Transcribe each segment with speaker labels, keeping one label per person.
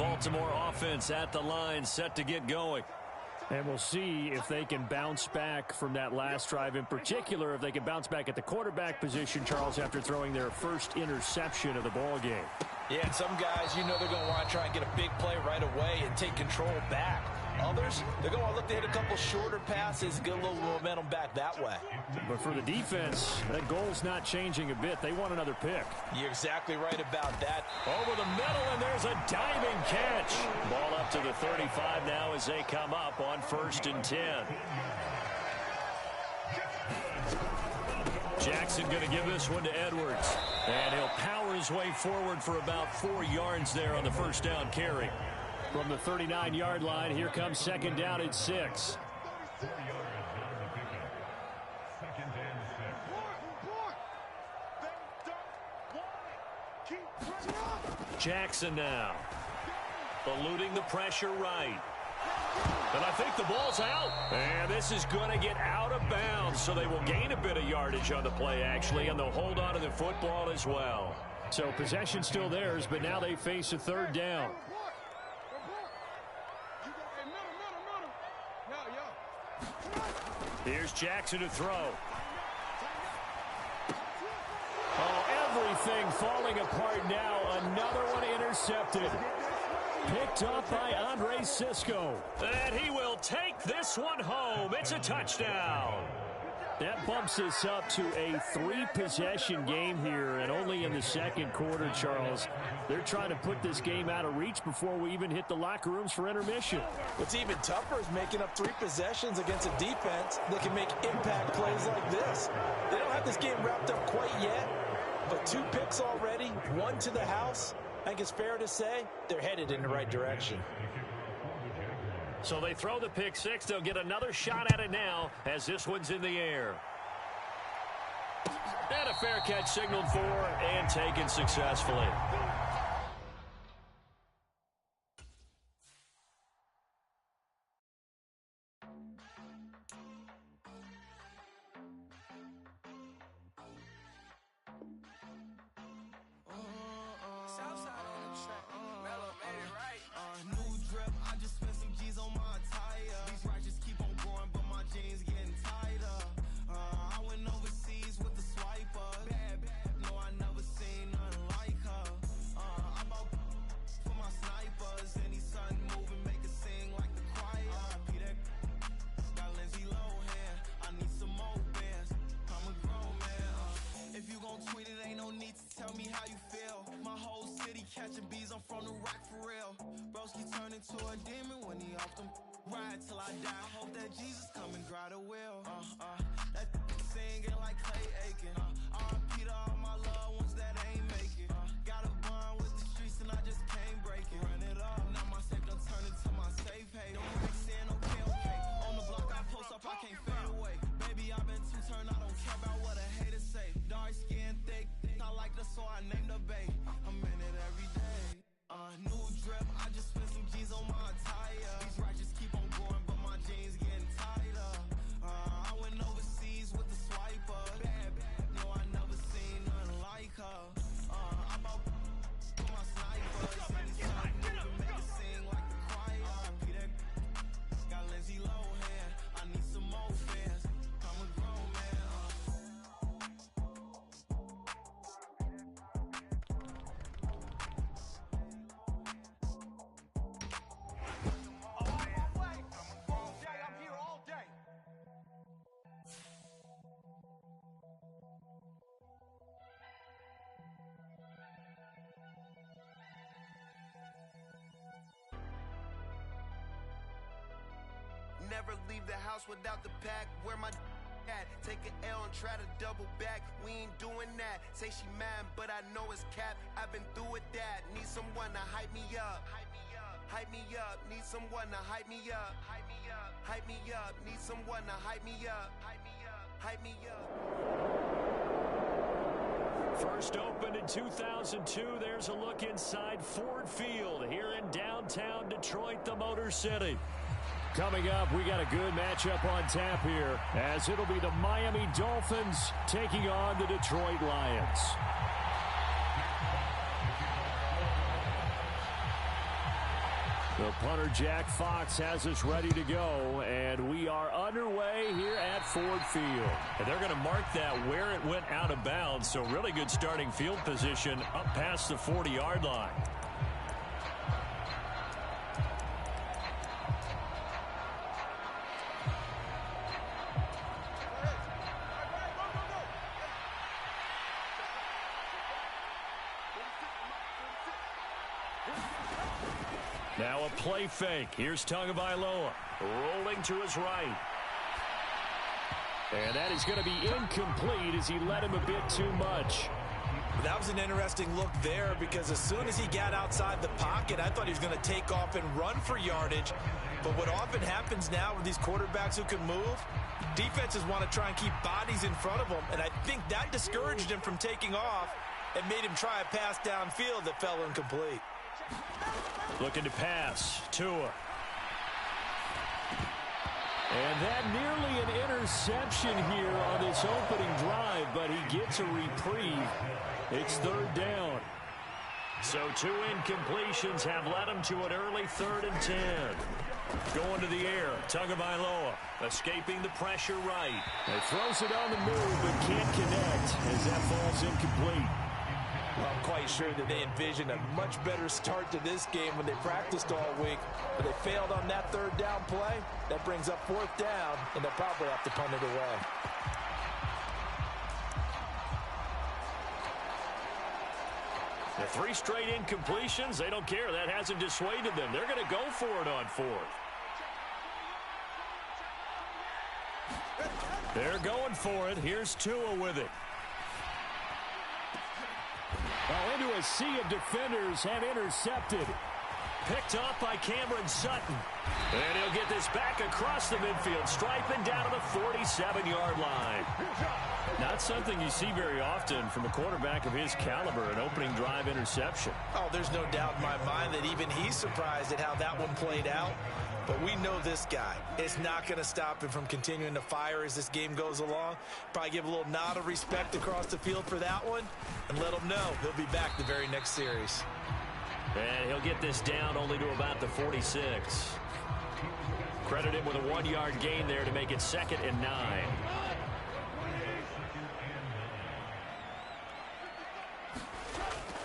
Speaker 1: Baltimore offense at the line, set to get going.
Speaker 2: And we'll see if they can bounce back from that last drive, in particular, if they can bounce back at the quarterback position, Charles, after throwing their first interception of the ball game.
Speaker 3: Yeah, and some guys, you know they're going to want to try and get a big play right away and take control back. Others, they're going to look to hit a couple shorter passes, get a little momentum back that way.
Speaker 2: But for the defense, that goal's not changing a bit. They want another pick.
Speaker 3: You're exactly right about that.
Speaker 1: Over the middle, and there's a diving catch. Ball up to the 35 now as they come up on 1st and 10. Jackson going to give this one to Edwards. And he'll power his way forward for about 4 yards there on the first down carry.
Speaker 2: From the 39-yard line, here comes 2nd down and 6.
Speaker 1: Jackson now. Eluding the pressure right. And I think the ball's out. And this is going to get out of bounds, so they will gain a bit of yardage on the play, actually, and they'll hold on to the football as well.
Speaker 2: So possession still theirs, but now they face a 3rd down.
Speaker 1: Here's Jackson to throw.
Speaker 2: Oh, everything falling apart now. Another one intercepted. Picked up by Andre Cisco.
Speaker 1: And he will take this one home. It's a touchdown.
Speaker 2: That bumps us up to a 3-possession game here, and only in the 2nd quarter, Charles. They're trying to put this game out of reach before we even hit the locker rooms for intermission.
Speaker 3: What's even tougher is making up 3 possessions against a defense that can make impact plays like this. They don't have this game wrapped up quite yet, but 2 picks already, 1 to the house. I think it's fair to say they're headed in the right direction.
Speaker 1: So they throw the pick 6. They'll get another shot at it now as this one's in the air. And a fair catch signaled for and taken successfully.
Speaker 4: Never leave the house without the pack. Where my at? Take an L and try to double back. We ain't doing that. Say she mad, but I know it's cap. I've been through with that. Need someone to hype me up. Hype me up. Need someone to hype me up. Hype me up. Hype me up. Need someone to hype me up. Hype me up. Hype me up.
Speaker 1: First opened in 2002. There's a look inside Ford Field here in downtown Detroit, the Motor City.
Speaker 2: Coming up, we got a good matchup on tap here, as it'll be the Miami Dolphins taking on the Detroit Lions. The punter, Jack Fox, has us ready to go, and we are underway here at Ford Field.
Speaker 1: And they're going to mark that where it went out of bounds, so really good starting field position up past the 40-yard line. Now a play fake. Here's Tagovailoa rolling to his right.
Speaker 2: And that is going to be incomplete as he led him a bit too much.
Speaker 3: That was an interesting look there because as soon as he got outside the pocket, I thought he was going to take off and run for yardage. But what often happens now with these quarterbacks who can move, defenses want to try and keep bodies in front of them. And I think that discouraged him from taking off and made him try a pass downfield that fell incomplete.
Speaker 1: Looking to pass. Tua.
Speaker 2: And that nearly an interception here on this opening drive, but he gets a reprieve. It's third down.
Speaker 1: So 2 incompletions have led him to an early 3rd and 10. Going to the air. Tagovailoa escaping the pressure right.
Speaker 2: He throws it on the move but can't connect as that falls incomplete.
Speaker 3: Well, I'm quite sure that they envisioned a much better start to this game when they practiced all week, but they failed on that 3rd down play. That brings up 4th down, and they'll probably have to punt it away.
Speaker 1: The 3 straight incompletions, they don't care. That hasn't dissuaded them. They're going to go for it on 4th. They're going for it. Here's Tua with it.
Speaker 2: Well, into a sea of defenders and intercepted.
Speaker 1: Picked off by Cameron Sutton. And he'll get this back across the midfield, striping down to the 47-yard line. Not something you see very often from a quarterback of his caliber, an opening drive interception.
Speaker 3: Oh, there's no doubt in my mind that even he's surprised at how that one played out. But we know this guy. It's not going to stop him from continuing to fire as this game goes along. Probably give a little nod of respect across the field for that one and let him know he'll be back the very next series.
Speaker 1: And he'll get this down only to about the 46. Credit him with a 1-yard gain there to make it 2nd and 9.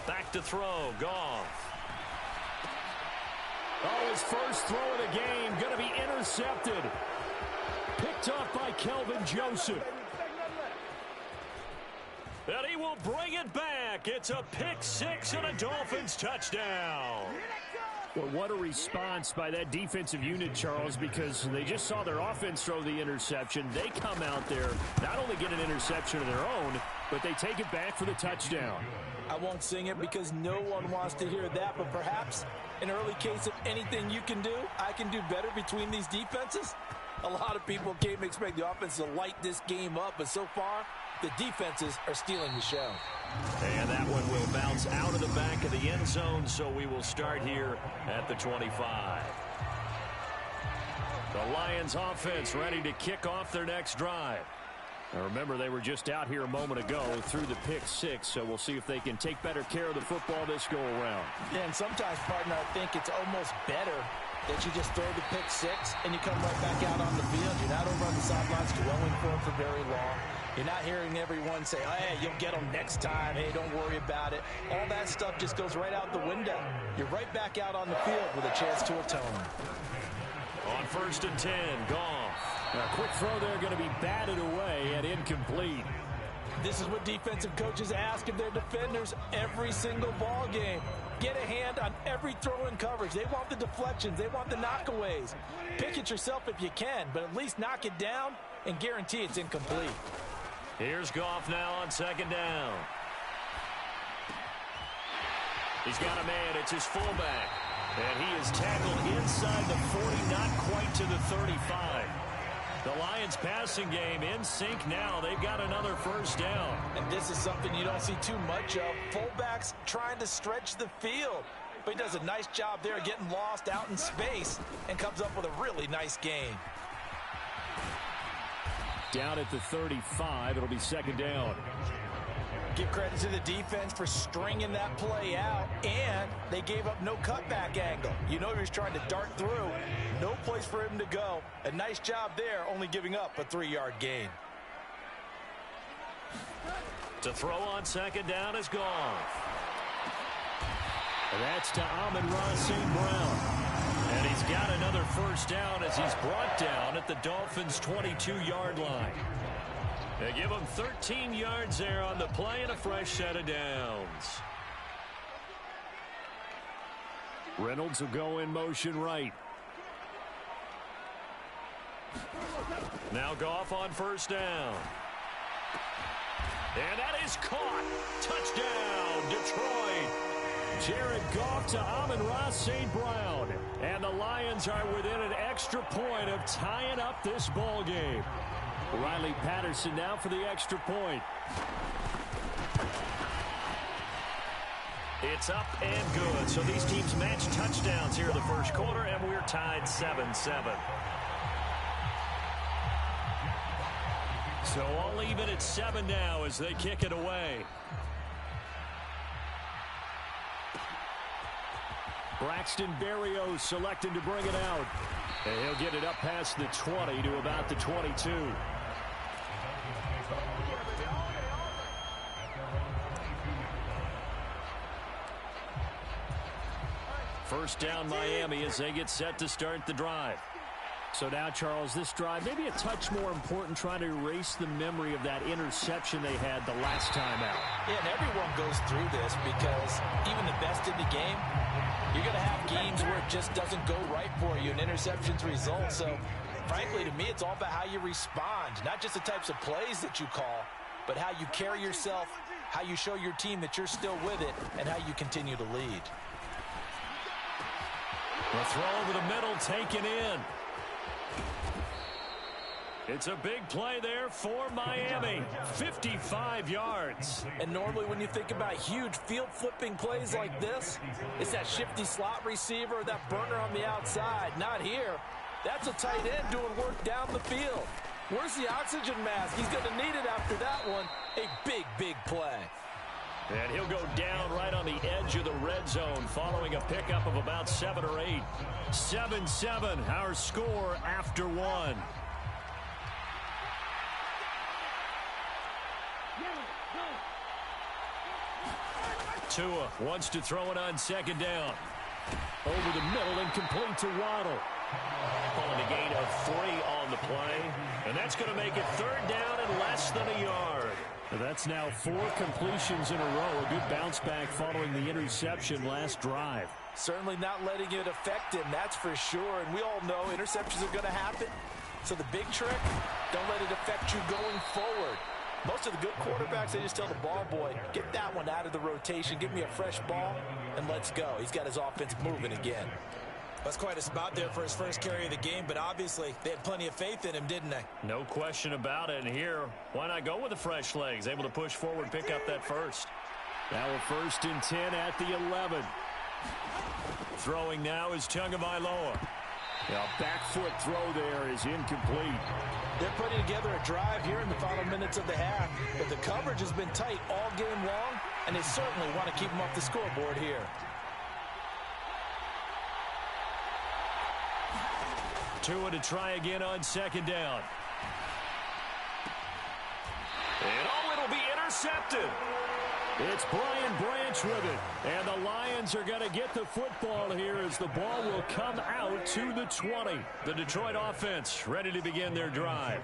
Speaker 1: Back to throw. Goff.
Speaker 2: Oh, his first throw of the game going to be intercepted. Picked up by Kelvin Joseph.
Speaker 1: And he will bring it back. It's a pick 6 and a Dolphins touchdown.
Speaker 2: Well, what a response by that defensive unit, Charles, because they just saw their offense throw the interception. They come out there, not only get an interception of their own, but they take it back for the touchdown.
Speaker 3: I won't sing it because no one wants to hear that, but perhaps an early case of anything you can do, I can do better between these defenses. A lot of people came to expect the offense to light this game up, but so far, the defenses are stealing the show.
Speaker 1: And that one will bounce out of the back of the end zone, so we will start here at the 25. The Lions offense ready to kick off their next drive. Now remember, they were just out here a moment ago through the pick 6, so we'll see if they can take better care of the football this go-around.
Speaker 3: Yeah, and sometimes, partner, I think it's almost better that you just throw the pick 6 and you come right back out on the field. You're not over on the sidelines dwelling for it for very long. You're not hearing everyone say, oh, hey, you'll get them next time. Hey, don't worry about it. All that stuff just goes right out the window. You're right back out on the field with a chance to atone.
Speaker 1: On 1st and 10, Goff.
Speaker 2: A quick throw there going to be batted away and incomplete.
Speaker 3: This is what defensive coaches ask of their defenders every single ball game. Get a hand on every throw in coverage. They want the deflections. They want the knockaways. Pick it yourself if you can, but at least knock it down and guarantee it's incomplete.
Speaker 1: Here's Goff now on 2nd down. He's got a man. It's his fullback. And he is tackled inside the 40, not quite to the 35. The Lions passing game in sync now. They've got another 1st down.
Speaker 3: And this is something you don't see too much of. Fullbacks trying to stretch the field. But he does a nice job there getting lost out in space and comes up with a really nice gain.
Speaker 2: Down at the 35, it'll be 2nd down.
Speaker 3: Give credit to the defense for stringing that play out, and they gave up no cutback angle. You know he was trying to dart through. No place for him to go. A nice job there, only giving up a 3-yard gain.
Speaker 1: To throw on second down is gone.
Speaker 2: And that's to Amon-Ra St. Brown.
Speaker 1: And he's got another first down as he's brought down at the Dolphins' 22-yard line. They give him 13 yards there on the play and a fresh set of downs.
Speaker 2: Reynolds will go in motion right.
Speaker 1: Now Goff on first down. And that is caught. Touchdown, Detroit.
Speaker 2: Jared Goff to Amon-Ra St. Brown. And the Lions are within an extra point of tying up this ball game. Riley Patterson now for the extra point.
Speaker 1: It's up and good. So these teams match touchdowns here in the first quarter, and we're tied 7-7. So all even at 7 now as they kick it away.
Speaker 2: Braxton Berrios selecting to bring it out. And he'll get it up past the 20 to about the 22. First down Miami as they get set to start the drive. So now, Charles, this drive maybe a touch more important, trying to erase the memory of that interception they had the last time out.
Speaker 3: Yeah, and everyone goes through this because even the best in the game, you're going to have games where it just doesn't go right for you, and interceptions result. So, frankly, to me, it's all about how you respond, not just the types of plays that you call, but how you carry yourself, how you show your team that you're still with it, and how you continue to lead.
Speaker 1: The throw over the middle taken in. It's a big play there for Miami. 55 yards.
Speaker 3: And normally when you think about huge field-flipping plays like this, it's that shifty slot receiver, that burner on the outside. Not here. That's a tight end doing work down the field. Where's the oxygen mask? He's going to need it after that one. A big, big play.
Speaker 1: And he'll go down right on the edge of the red zone following a pickup of about 7 or 8. 7-7, our score after 1. Tua wants to throw it on second down.
Speaker 2: Over the middle and complete to Waddle.
Speaker 1: Calling a gain of 3 on the play. And that's going to make it third down and less than a yard.
Speaker 2: That's now 4 completions in a row. A good bounce back following the interception last drive.
Speaker 3: Certainly not letting it affect him, that's for sure. And we all know interceptions are going to happen. So the big trick, don't let it affect you going forward. Most of the good quarterbacks, they just tell the ball boy, get that one out of the rotation, give me a fresh ball, and let's go. He's got his offense moving again.
Speaker 5: That's quite a spot there for his first carry of the game, but obviously they had plenty of faith in him, didn't they?
Speaker 1: No question about it. And here, why not go with the fresh legs? Able to push forward, pick up that first.
Speaker 2: Now a 1st and 10 at the 11.
Speaker 1: Throwing now is Tagovailoa.
Speaker 2: A back foot throw there is incomplete.
Speaker 3: They're putting together a drive here in the final minutes of the half, but the coverage has been tight all game long, and they certainly want to keep them off the scoreboard here.
Speaker 1: Tua to try again on second down. And it'll be intercepted.
Speaker 2: It's Brian Branch with it. And the Lions are going to get the football here as the ball will come out to the 20.
Speaker 1: The Detroit offense ready to begin their drive.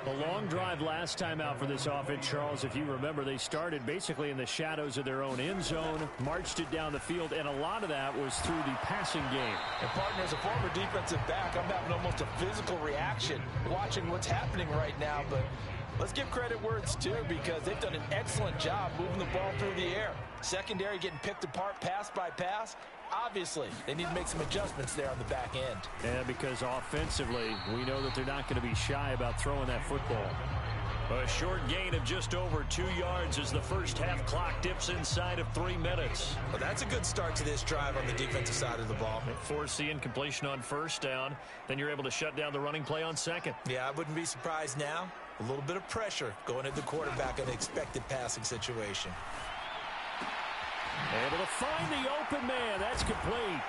Speaker 2: A long drive last time out for this offense, Charles. If you remember, they started basically in the shadows of their own end zone, marched it down the field, and a lot of that was through the passing game.
Speaker 3: And partner, as a former defensive back, I'm having almost a physical reaction watching what's happening right now, but let's give credit where it's due because they've done an excellent job moving the ball through the air. Secondary getting picked apart pass by pass. Obviously, they need to make some adjustments there on the back end.
Speaker 2: Yeah, because offensively, we know that they're not going to be shy about throwing that football.
Speaker 1: A short gain of just over 2 yards as the first half clock dips inside of 3 minutes.
Speaker 5: Well, that's a good start to this drive on the defensive side of the ball.
Speaker 1: Force the incompletion on first down. Then you're able to shut down the running play on second.
Speaker 5: Yeah, I wouldn't be surprised now A little bit of pressure going at the quarterback in an expected passing situation.
Speaker 2: Able to find the open man. That's complete.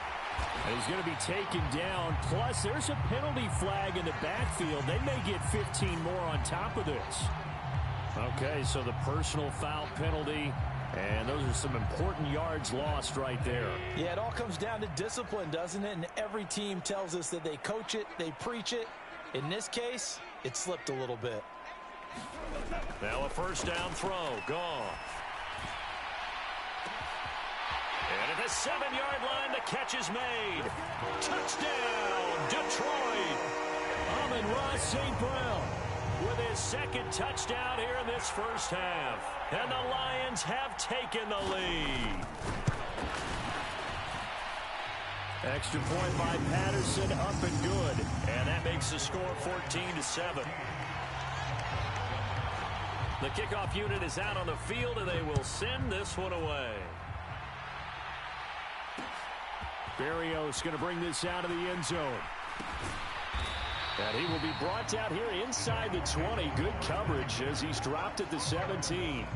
Speaker 2: And he's going to be taken down. Plus, there's a penalty flag in the backfield. They may get 15 more on top of this. Okay, so the personal foul penalty, and those are some important yards lost right there.
Speaker 3: Yeah, it all comes down to discipline, doesn't it? And every team tells us that they coach it, they preach it. In this case, it slipped a little bit.
Speaker 1: Now a first down throw, gone. And at the 7-yard line, the catch is made. Touchdown, Detroit.
Speaker 2: Amon-Ra St. Brown
Speaker 1: with his second touchdown here in this first half. And the Lions have taken the lead.
Speaker 2: Extra point by Patterson, up and good.
Speaker 1: And that makes the score 14-7. The kickoff unit is out on the field, and they will send this one away.
Speaker 2: Berrios going to bring this out of the end zone. And he will be brought out here inside the 20. Good coverage as he's dropped at the 17.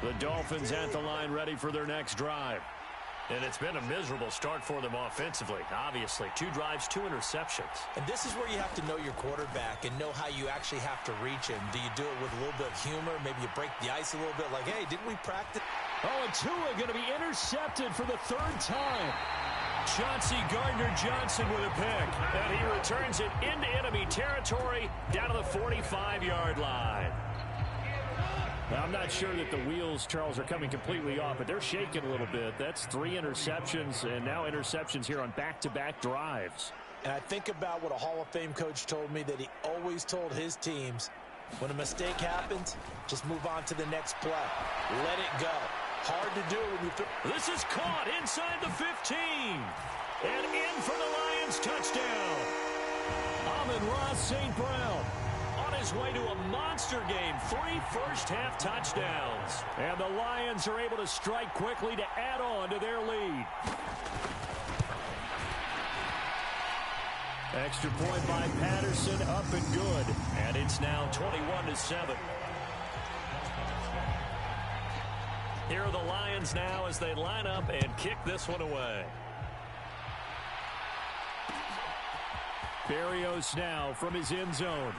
Speaker 2: The Dolphins at the line ready for their next drive.
Speaker 1: And it's been a miserable start for them offensively. Obviously, 2 drives, 2 interceptions.
Speaker 5: And this is where you have to know your quarterback and know how you actually have to reach him. Do you do it with a little bit of humor? Maybe you break the ice a little bit like, hey, didn't we practice?
Speaker 2: Oh, and Tua going to be intercepted for the 3rd time.
Speaker 1: Chauncey Gardner-Johnson with a pick. And he returns it into enemy territory down to the 45-yard line.
Speaker 2: Now, I'm not sure that the wheels, Charles, are coming completely off, but they're shaking a little bit. That's 3 interceptions, and now interceptions here on back-to-back drives.
Speaker 3: And I think about what a Hall of Fame coach told me, that he always told his teams, when a mistake happens, just move on to the next play. Let it go. Hard to do when you...
Speaker 1: This is caught inside the 15. And in for the Lions touchdown.
Speaker 2: Amon-Ra St. Brown.
Speaker 1: His way to a monster game, 3 first-half touchdowns.
Speaker 2: And the Lions are able to strike quickly to add on to their lead. Extra point by Patterson, up and good.
Speaker 1: And it's now 21-7. Here are the Lions now as they line up and kick this one away.
Speaker 2: Berrios now from his end zone.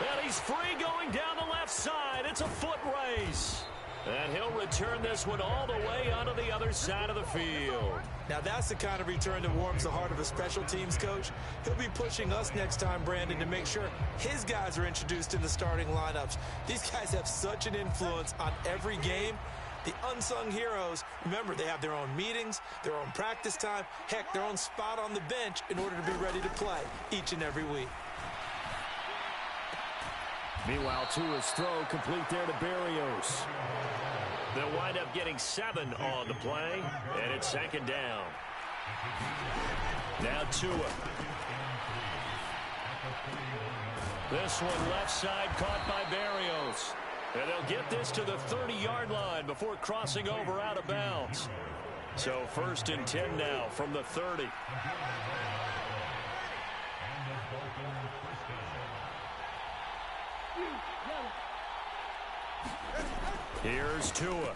Speaker 1: And he's free going down the left side. It's a foot race. And he'll return this one all the way onto the other side of the field.
Speaker 3: Now that's the kind of return that warms the heart of a special teams coach. He'll be pushing us next time, Brandon, to make sure his guys are introduced in the starting lineups. These guys have such an influence on every game. The unsung heroes, remember, they have their own meetings, their own practice time, heck, their own spot on the bench in order to be ready to play each and every week.
Speaker 2: Meanwhile, Tua's throw complete there to Berrios.
Speaker 1: They'll wind up getting 7 on the play, and it's 2nd down. Now Tua. This one left side caught by Berrios. And they'll get this to the 30-yard line before crossing over out of bounds. So 1st and 10 now from the 30. Here's Tua.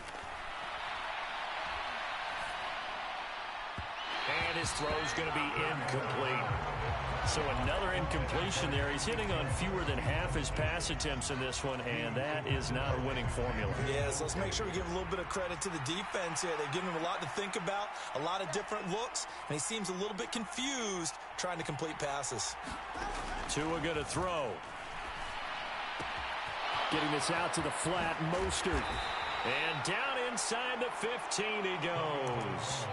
Speaker 1: And his throw's going to be incomplete. So another incompletion there. He's hitting on fewer than half his pass attempts in this one, and that is not a winning formula.
Speaker 3: Yes, let's make sure we give a little bit of credit to the defense here. They give him a lot to think about, a lot of different looks, and he seems a little bit confused trying to complete passes.
Speaker 1: Tua going to throw.
Speaker 2: Getting this out to the flat, Mostert.
Speaker 1: And down inside the 15 he goes.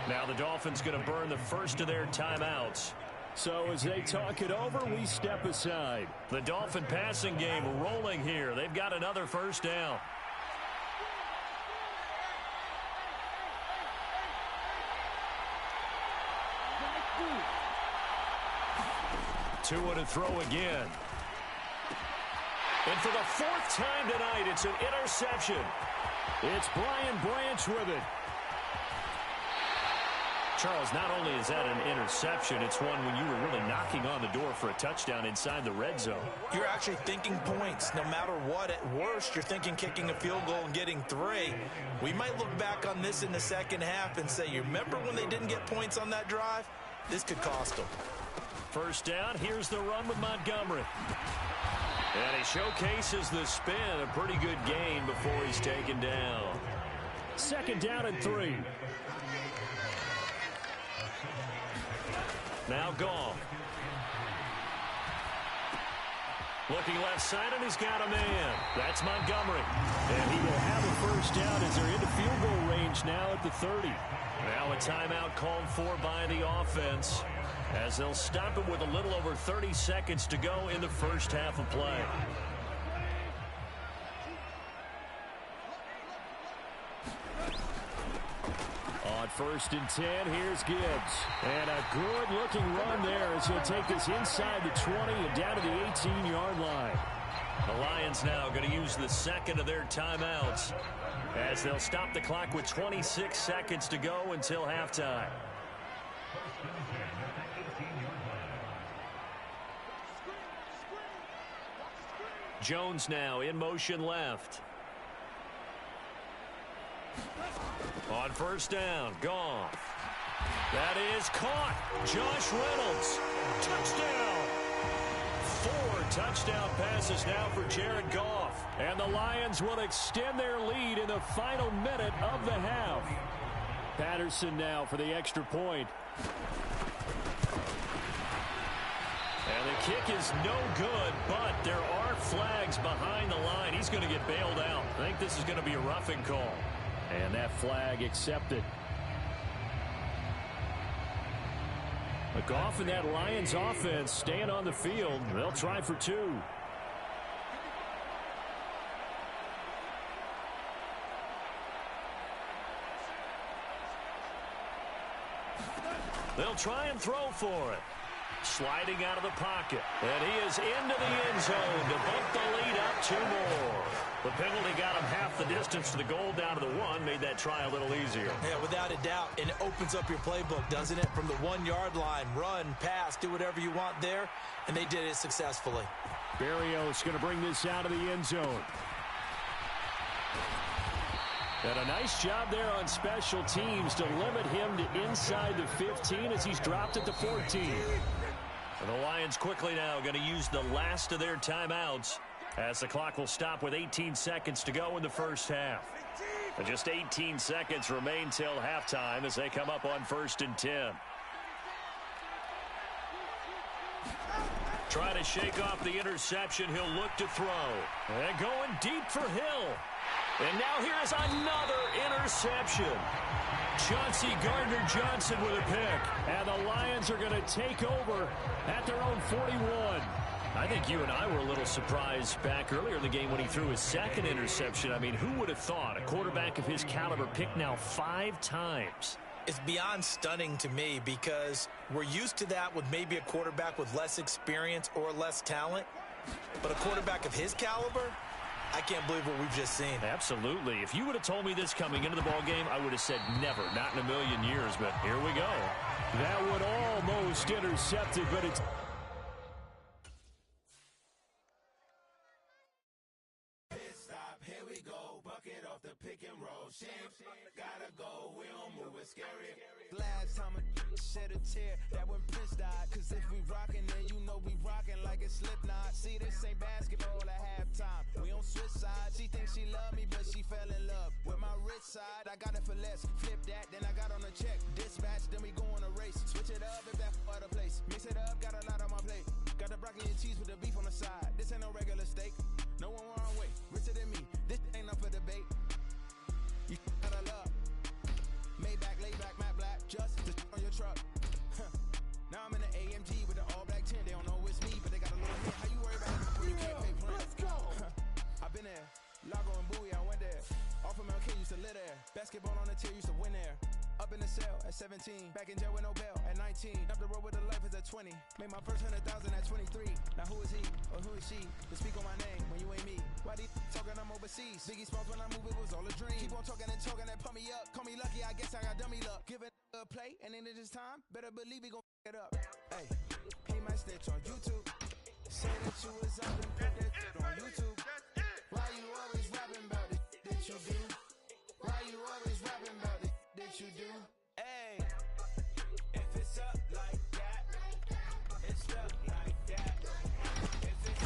Speaker 1: Now the Dolphins going to burn the first of their timeouts.
Speaker 2: So as they talk it over, we step aside.
Speaker 1: The Dolphin passing game rolling here. They've got another first down. Tua to throw again. And for the 4th time tonight, it's an interception.
Speaker 2: It's Brian Branch with it. Charles, not only is that an interception, it's one when you were really knocking on the door for a touchdown inside the red zone.
Speaker 5: You're actually thinking points. No matter what, at worst, you're thinking kicking a field goal and getting 3. We might look back on this in the second half and say, you remember when they didn't get points on that drive? This could cost them.
Speaker 2: First down, here's the run with Montgomery. And he showcases the spin, a pretty good gain before he's taken down. Second down and 3. Now Goff. Looking left side, and he's got a man. That's Montgomery. And he will have a first down as they're into field goal range now at the 30. Now a timeout called for by the offense as they'll stop it with a little over 30 seconds to go in the first half of play. On 1st and 10, here's Gibbs. And a good-looking run there as he'll take this inside the 20 and down to the 18-yard line. The Lions now going to use the second of their timeouts as they'll stop the clock with 26 seconds to go until halftime. Jones now in motion left. On first down, Goff. That is caught. Josh Reynolds. Touchdown. 4 touchdown passes now for Jared Goff. And the Lions will extend their lead in the final minute of the half. Patterson now for the extra point. And the kick is no good, but there are flags behind the line. He's going to get bailed out. I think this is going to be a roughing call. And that flag accepted. But Goff and that Lions offense staying on the field. They'll try for 2. They'll try and throw for it. Sliding out of the pocket. And he is into the end zone to bump the lead up 2 more. The penalty got him half the distance to the goal down to the 1. Made that try a little easier.
Speaker 5: Yeah, without a doubt. And it opens up your playbook, doesn't it? From the 1-yard line, run, pass, do whatever you want there. And they did it successfully.
Speaker 2: Berrios going to bring this out of the end zone. And a nice job there on special teams to limit him to inside the 15 as he's dropped at the 14. And the Lions quickly now going to use the last of their timeouts as the clock will stop with 18 seconds to go in the first half. And just 18 seconds remain till halftime as they come up on 1st and 10. Try to shake off the interception. He'll look to throw. And going deep for Hill. And now here is another interception. Chauncey Gardner-Johnson with a pick. And the Lions are going to take over at their own 41. I think you and I were a little surprised back earlier in the game when he threw his second interception. I mean, who would have thought a quarterback of his caliber picked now 5 times?
Speaker 5: It's beyond stunning to me because we're used to that with maybe a quarterback with less experience or less talent. But a quarterback of his caliber, I can't believe what we've just seen.
Speaker 2: Absolutely. If you would have told me this coming into the ballgame, I would have said never, not in a million years. But here we go. That would almost intercepted, but it's...
Speaker 4: Gotta go, we don't move it scary. Last time a shed a tear, that when Prince died. Cause if we rockin', then you know we rockin' like a Slipknot. See, this ain't basketball at halftime. We don't switch sides. She thinks she love me, but she fell in love with my rich side. I got it for less. Flip that, then I got on a check. Dispatch, then we go on a race. Switch it up if that other place. Mix it up, got a lot on my plate. Got the broccoli and cheese with the beef on the side. This ain't no regular steak. No one wrong way. Richer than me. This ain't up for debate. You gotta love. Maybach, laid back, matte black, just on your truck. Now I'm in the AMG with the all black 10. They don't know it's me, but they got a little hit. How you worry about it when you can't pay rent? Let's go. I've been there. Lago and Bowie, I went there. Off of MLK, used to live there. Basketball on the tier, used to win there. Up in the cell at 17. Back in jail with no bail at 19. Up the road with the life is at 20. Made my first 100,000 at 23. Now who is he or who is she to speak on my name when you ain't me? Why they talking I'm overseas? Biggie Smalls when I move it was all a dream. Keep on talking and pump me up. Call me lucky, I guess I got dummy luck. Give it a
Speaker 6: nigga play, and then this time, better believe he gon' it up. Hey, he might snitch on YouTube. Say that you was out and put that shit on YouTube. Why you always rapping about it that you do? Why you always rapping about it that you do? Hey, if it's up like that, it's up like that. If it's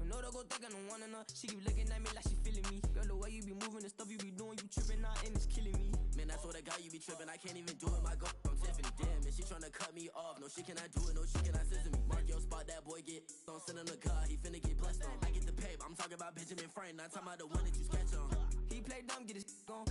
Speaker 7: No, don't go think I don't wanna know. She keep looking at me like she feeling me. Girl, the way you be moving, the stuff you be doing, you tripping out and it's killing me.
Speaker 8: Man, I swear to God, you be tripping. I can't even do it. My girl, I'm Tiffany. Damn, and she tryna cut me off. No, she cannot do it. No, she cannot scissor me. Mark your spot, that boy get on. Send him the car. He finna get blessed on. I get the pay, but I'm talking about Benjamin Franklin. Not talking about the one that you sketch on.
Speaker 7: He play dumb, get his on.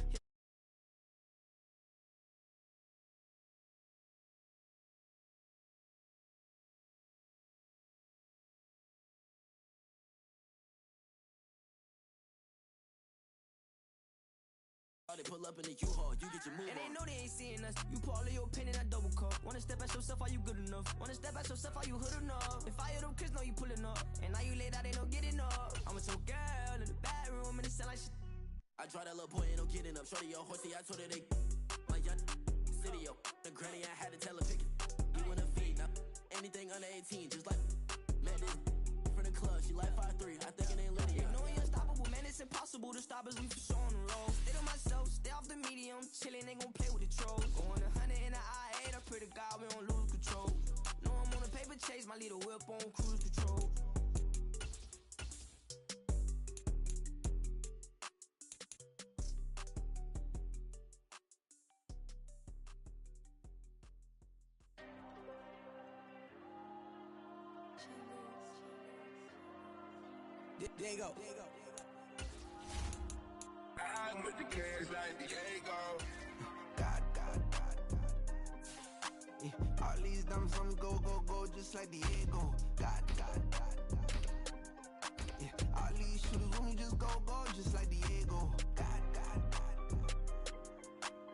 Speaker 8: They pull up in the U-Haul, you get your move
Speaker 7: And they
Speaker 8: on.
Speaker 7: know they ain't seeing us. You pour all of your pen in that double cup. Wanna step at yourself, are you good enough? Wanna step at yourself, are you hood enough? If I hear them kids, know you pulling up. And now you laid out, they don't get enough. I'm with your girl in the bedroom, and it sound like shit.
Speaker 8: I draw that little boy, ain't no getting up. Shorty, your horsey, I told her they my young city, yo. The granny, I had to tell her pick it. You wanna feed, now anything under 18, just like Madden. From the club, she like 5'3", I think it ain't Lydia.
Speaker 7: You know we unstoppable, man, it's impossible to stop us, we for sure on the road. Stay to myself, stay off the medium, chillin', ain't gon' play with the trolls. Going 100 in the I-8, I pray to God we don't lose control. Know I'm on a paper chase, my little whip on cruise control.
Speaker 6: there you go.
Speaker 9: I'm with the cash like Diego.
Speaker 6: God. Yeah, all these dumps on go, just like Diego. God. Yeah, all these shooters when we just go, just like Diego. God.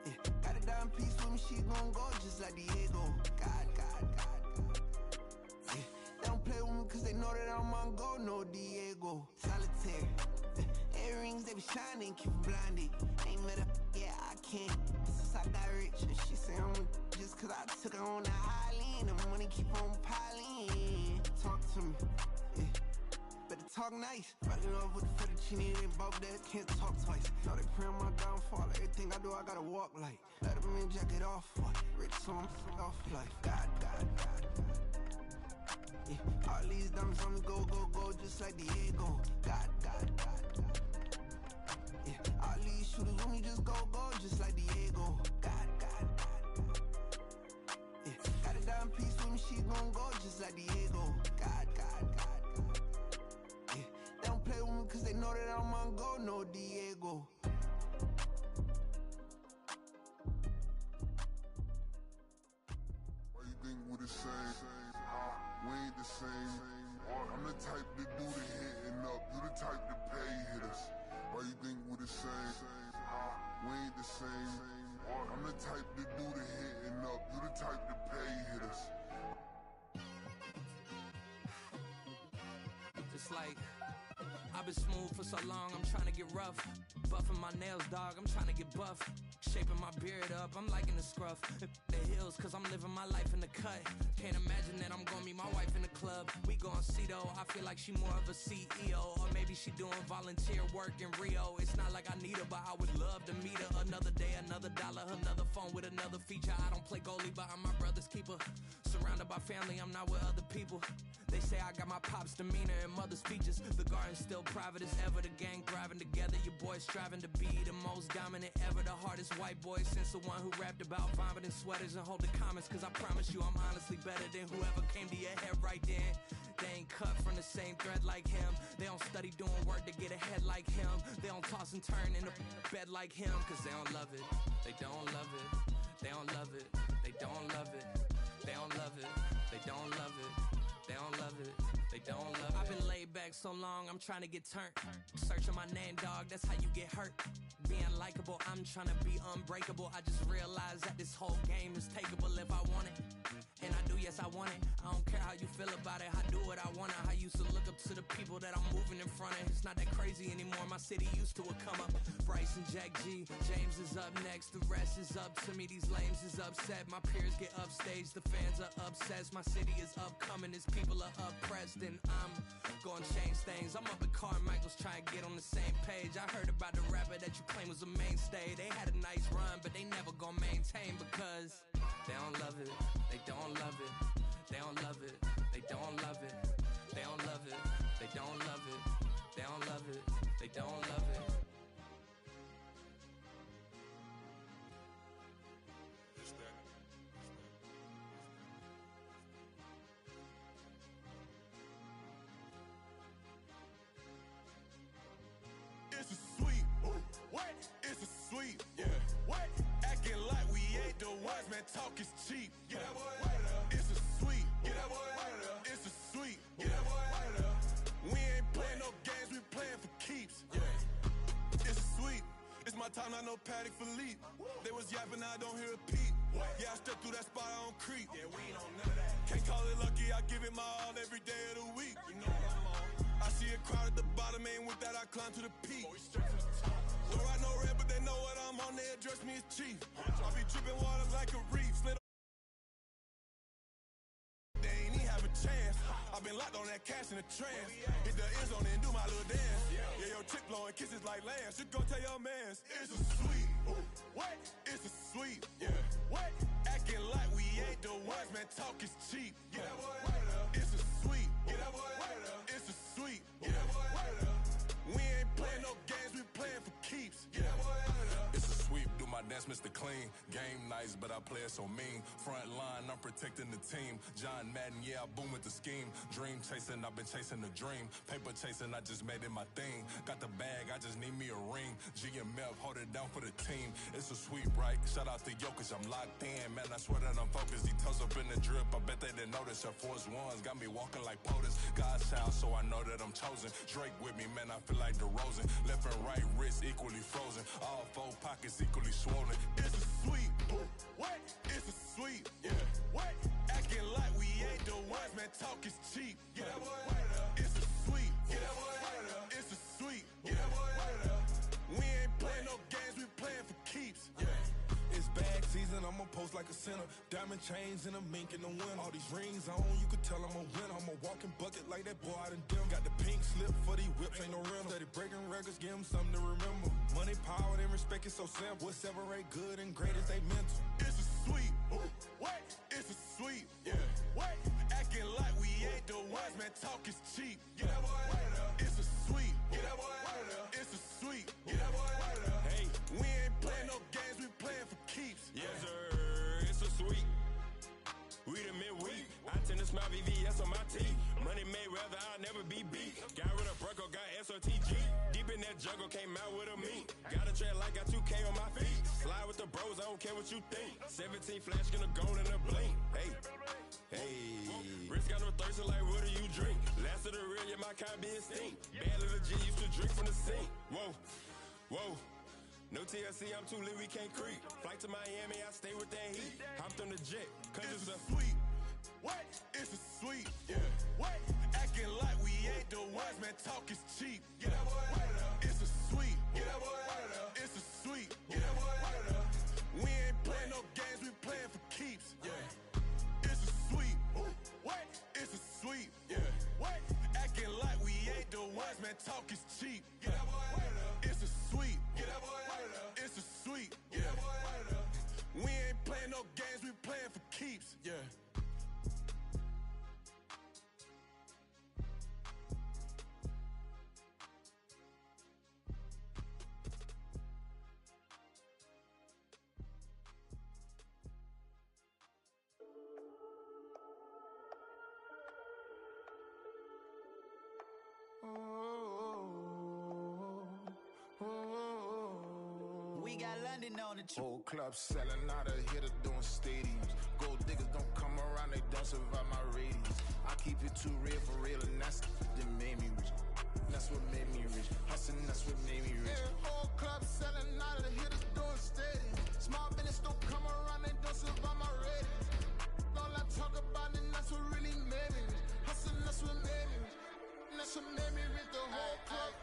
Speaker 6: Yeah, got a dime piece with me, she gon' go just like Diego. God. Yeah, they don't play with me cause they know that I'm on go, no Diego. Solitaire. Earrings, they be shining, keep blinded. Ain't met her, yeah, I can't. Since I got rich, and she say I'm just cause I took her on the island. The money keep on piling. Talk to me, yeah. Better talk nice. Running off with the fettuccine, they both that can't talk twice. Know they pray on my downfall. Everything I do, I gotta walk like. Let them in, jacket off. Rich, so I'm off like. God. Yeah, all these dumps on me go, just like Diego. God. Yeah, all these shooters when we just go, just like Diego. God. Yeah, got a dime piece with me, she gon' go just like Diego. God. Yeah, they don't play with me cause they know that I'm on go, no Diego.
Speaker 9: Why you think we the same? We ain't the same. I'm the type to do the hitting up. You the type to pay hitters. Why you think we the same? We ain't the same. I'm the type to do the hitting up. You the type to pay hitters.
Speaker 10: Just like I've been smooth for so long, I'm trying to get rough. Buffing my nails, dog, I'm trying to get buff. Shaping my beard up, I'm liking the scruff. The hills, cause I'm living my life in the cut. Can't imagine that I'm gonna meet my wife in the club. We gon' see though, I feel like she more of a CEO. Or maybe she doing volunteer work in Rio. It's not like I need her, but I would love to meet her. Another day, another dollar, another phone with another feature. I don't play goalie, but I'm my brother's keeper. Surrounded by family, I'm not with other people. They say I got my pop's demeanor and mother's features. The garden's still private as ever. The gang thriving together. Your boys striving to be the most dominant ever. The hardest This white boy since the one who rapped about vomiting sweaters and holding comments, cause I promise you I'm honestly better than whoever came to your head right then. They ain't cut from the same thread like him. They don't study doing work to get ahead like him. They don't toss and turn in the bed like him, cause they don't love it. They don't love it. They don't love it. They don't love it. They don't love it. They don't love it. They don't love it. They don't love it. I've been laid back so long, I'm trying to get turned. Searching my name, dog, that's how you get hurt. Being likable, I'm trying to be unbreakable. I just realized that this whole game is takeable if I want it. And I do, yes, I want it. I don't care how you feel about it. I do what I want. I used to look up to the people that I'm moving in front of. It's not that crazy anymore. My city used to a come up. Bryce and Jack G. James is up next. The rest is up to me. These lames is upset. My peers get upstaged. The fans are obsessed. My city is upcoming. His people are oppressed. And I'm gonna change things. I'm up at Carmichael's trying to get on the same page. I heard about the rapper that you claim was a mainstay. They had a nice run, but they never gonna maintain because they don't love it. They don't love it. They don't love it. They don't love it. They don't love it. They don't love it. They don't love it. They don't love it.
Speaker 11: It's a sweet. What? It's a sweet. Yeah. What? Acting like we ain't the ones, man. Talk is cheap. Get that boy out of there. It's a sweet. Get that boy out of there. It's a sweet. Get that boy out of there. We ain't playing no games. We playing for keeps. Yeah. It's a sweet. It's my time. I know Paddock Philippe. They was yapping. I don't hear a peep. Yeah, I step through that spot. I don't creep. Yeah, we ain't on none of that. Can't call it lucky. I give it my all every day of the week. You know what I'm on. I see a crowd at the bottom, ain't with that, I climb to the peak. Don't ride no red, but they know what I'm on, they address me as chief. I be dripping water like a reef, slid. They ain't even have a chance. I been locked on that cash in a trance. Hit the end zone and do my little dance. Yeah, your chick blowing kisses like lambs. You go tell your mans, it's a sweet. What? It's a sweet. Yeah. What? Acting like we ain't the ones, man, talk is cheap. Get that boy out of there. It's a sweet. Get that boy out of there. It's a sweet. Get that boy out of there. We ain't playing no games, we playing for keeps. Get that boy out of there.
Speaker 12: It's a sweep, do my dance, Mr. Clean. Game nice, but I play it so mean. Front line, I'm protecting the team. John Madden, yeah, I boom with the scheme. Dream chasing, I've been chasing the dream. Paper chasing, I just made it my thing. Got the bag, I just need me a ring. G and Mel, hold it down for the team. It's a sweep, right? Shout out to Jokic, I'm locked in. Man, I swear that I'm focused. He toes up in the drip, I bet they didn't notice. Your force ones got me walking like POTUS. God's child, so I know that I'm chosen. Drake with me, man, I feel like DeRozan. Left and right wrist equally frozen. All four pockets equally swollen.
Speaker 11: It's a sweet. What? It's a sweet. Yeah. What? Acting like we ain't the ones, man. Talk is cheap. Get that boy out of there. It's a sweet. Get that boy out of there. It's a sweet. Get that boy out of there. We ain't playing no games, we playing for keeps. Yeah.
Speaker 13: It's bag season, I'ma post like a sinner. Diamond chains and a mink in the wind. All these rings on, you could tell I'm a winner. I'm a walking bucket like that boy out in dim. Got the pink slip for these whips, ain't no rental. Steady breaking records, give them something to remember. Money, power, and respect is so simple. What separate good and great is they mental.
Speaker 11: It's a sweet. What? It's a sweet. Yeah. What? Acting like we ain't the ones, man. Talk is cheap. Get that boy out of there. It's a sweet. Get that boy out of there. It's a sweet. Get that boy out of there. Hey, we ain't playing no games, we playing for keeps.
Speaker 14: Yes, sir. It's a sweet. We the midweek. I tend to smile VVS on my teeth. Money made rather I'll never be beat. Got rid of Bronco, got SOTG. Deep in that jungle, came out with a meat. Got a trail like got 2K on my feet. Slide with the bros, I don't care what you think. 17 flash gonna go in a blink. Hey, hey. Wrist got no thirst, like what do you drink? Last of the real, yeah, my kind be extinct. Bad little G used to drink from the sink. Whoa, whoa. No TLC, I'm too lit, we can't creep. Flight to Miami, I stay with that heat. Hopped on the jet, cause it's a
Speaker 11: sweet. What? It's a sweet. Yeah. What? Acting like we ain't the ones, man. Talk is cheap. Get that boy out of there. It's a sweet. Get that boy out of there. It's a sweet. Get that boy out of there. We ain't playing no games, we playing for keeps. Yeah. It's a sweet. What? It's a sweet. Yeah. What? Acting like we ain't the ones, man. Talk is cheap. Get that boy out of there. It's a sweet. Get that boy out of there. It's a sweet. Get that boy out of there. We ain't playing no games, we playing for keeps. Yeah.
Speaker 15: grinding on the
Speaker 12: whole club selling out of hitter doing stadiums. Gold diggers don't come around, they don't survive my radius. I keep it too real for real, and that's that made me rich. That's what made me rich. Hustling, that's what made me rich. Yeah, whole club selling out of the hitters doing stadiums. Small business don't come around, they don't survive my radius. All I talk about it, that's what really made me rich. Hustling, that's what made me rich. That's what made me rich. The whole club.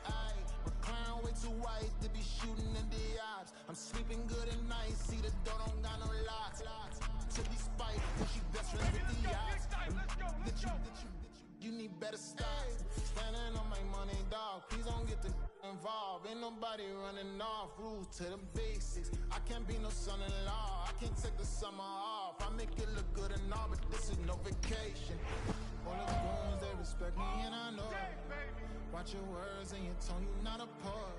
Speaker 12: My clown way too white to be shooting in the eyes. I'm sleeping good at night. See the door don't got no locks. To be spite, when she best friends with the odds. You need better stocks. Standing on my money, dog. Please don't get the involved. Ain't nobody running off. Rules to the basics. I can't be no son-in-law. I can't take the summer off. I make it look good and all, but this is no vacation. All the goons, they respect me and I know it. Watch your words and your tone, you not a poet.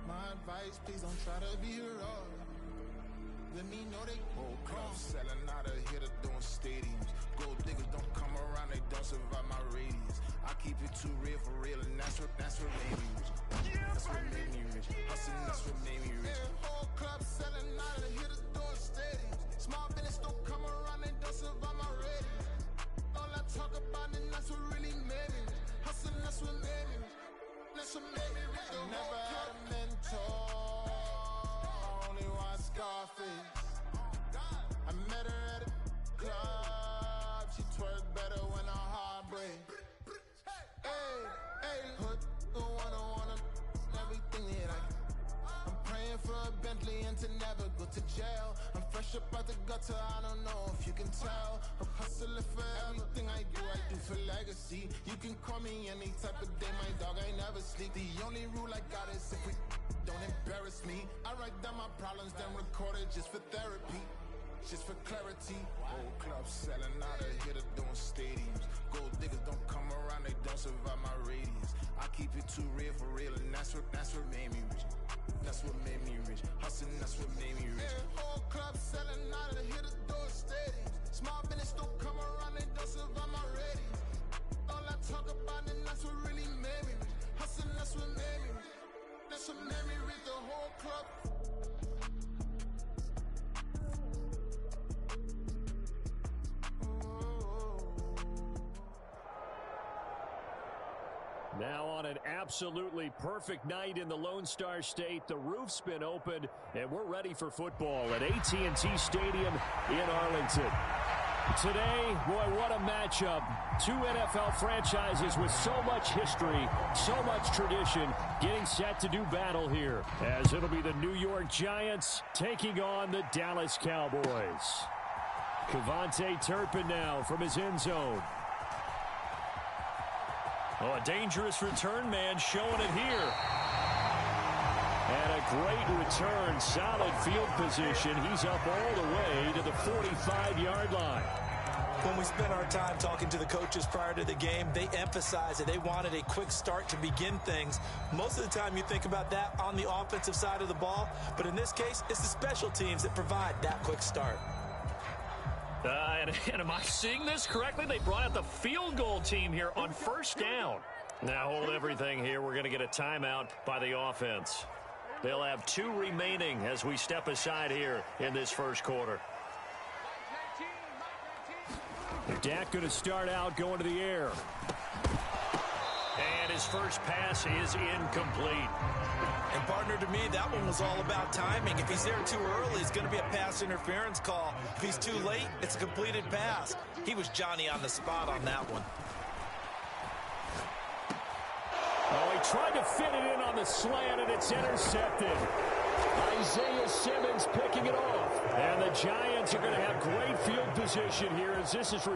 Speaker 12: My advice, please don't try to be heroic. Let me know they whole club selling out of hitter doing stadiums. Gold diggers don't come around, they don't survive my radius. I keep it too real for real, and that's what made me rich. That's what made me rich. Hustling, that's what made me rich. Yeah, whole club selling out of hitters doing stadiums. Small business don't come around, they don't survive my radius. All I talk about it, that's what really made me rich. Hustling, that's what made me rich. That's what made me rich. I never had a mentor. Only watch Scarface. I met her at a club. She twerk better when her heart breaks. Hey, put the wanna everything that I'm praying for a Bentley and to never go to jail. I'm fresh up out the gutter, I don't know if you can tell. I'm hustling for everything I do for legacy. You can call me any type of day, my dog, I never sleep. The only rule I got is if we don't embarrass me. I write down my problems, then record it just for therapy. Just for clarity. Whole club selling out of hitter doing stadiums. Gold diggers don't come around, they don't survive my radius. I keep it too real for real, and that's what made me rich. That's what made me rich. Hustling, that's what made me rich. Yeah, whole club selling out of hitter doing stadiums. Small business don't come around, they don't survive my radius. All I talk about it, that's what really made me rich. Hustling, that's what made me rich. That's what made me rich. The whole club.
Speaker 2: Now on an absolutely perfect night in the Lone Star State, the roof's been opened, and we're ready for football at AT&T Stadium in Arlington. Today, boy, what a matchup. Two NFL franchises with so much history, so much tradition, getting set to do battle here, as it'll be the New York Giants taking on the Dallas Cowboys. Kevontae Turpin now from his end zone.
Speaker 1: Oh, a dangerous return man showing it here.
Speaker 2: And a great return, solid field position. He's up all the way to the 45-yard line.
Speaker 5: When we spent our time talking to the coaches prior to the game, they emphasized that they wanted a quick start to begin things. Most of the time you think about that on the offensive side of the ball, but in this case, it's the special teams that provide that quick start.
Speaker 1: And am I seeing this correctly? They brought out the field goal team here on first down. Now hold everything here. We're going to get a timeout by the offense. They'll have 2 remaining as we step aside here in this first quarter.
Speaker 2: Dak going to start out going to the air.
Speaker 1: And his first pass is incomplete.
Speaker 5: And partner, to me, that one was all about timing. If he's there too early, it's going to be a pass interference call. If he's too late, it's a completed pass. He was Johnny on the spot on that one.
Speaker 2: Oh, he tried to fit it in on the slant, and it's intercepted. Isaiah Simmons picking it off. And the Giants are going to have great field position here as this is...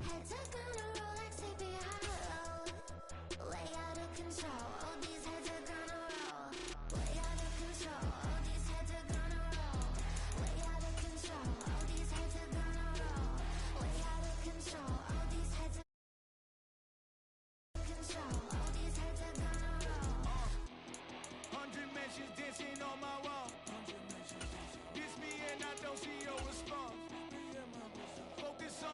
Speaker 15: Heads are gonna roll like Sleepy Hollow. Way out of control. All these heads are gonna roll. Way out of control. All these heads are gonna roll. Way out of control. All these heads are gonna roll. Way out of control. All these heads are control. All these heads are gonna roll.
Speaker 11: 100 mentions dancing on my wall. Diss me and I don't see your response. Focus on.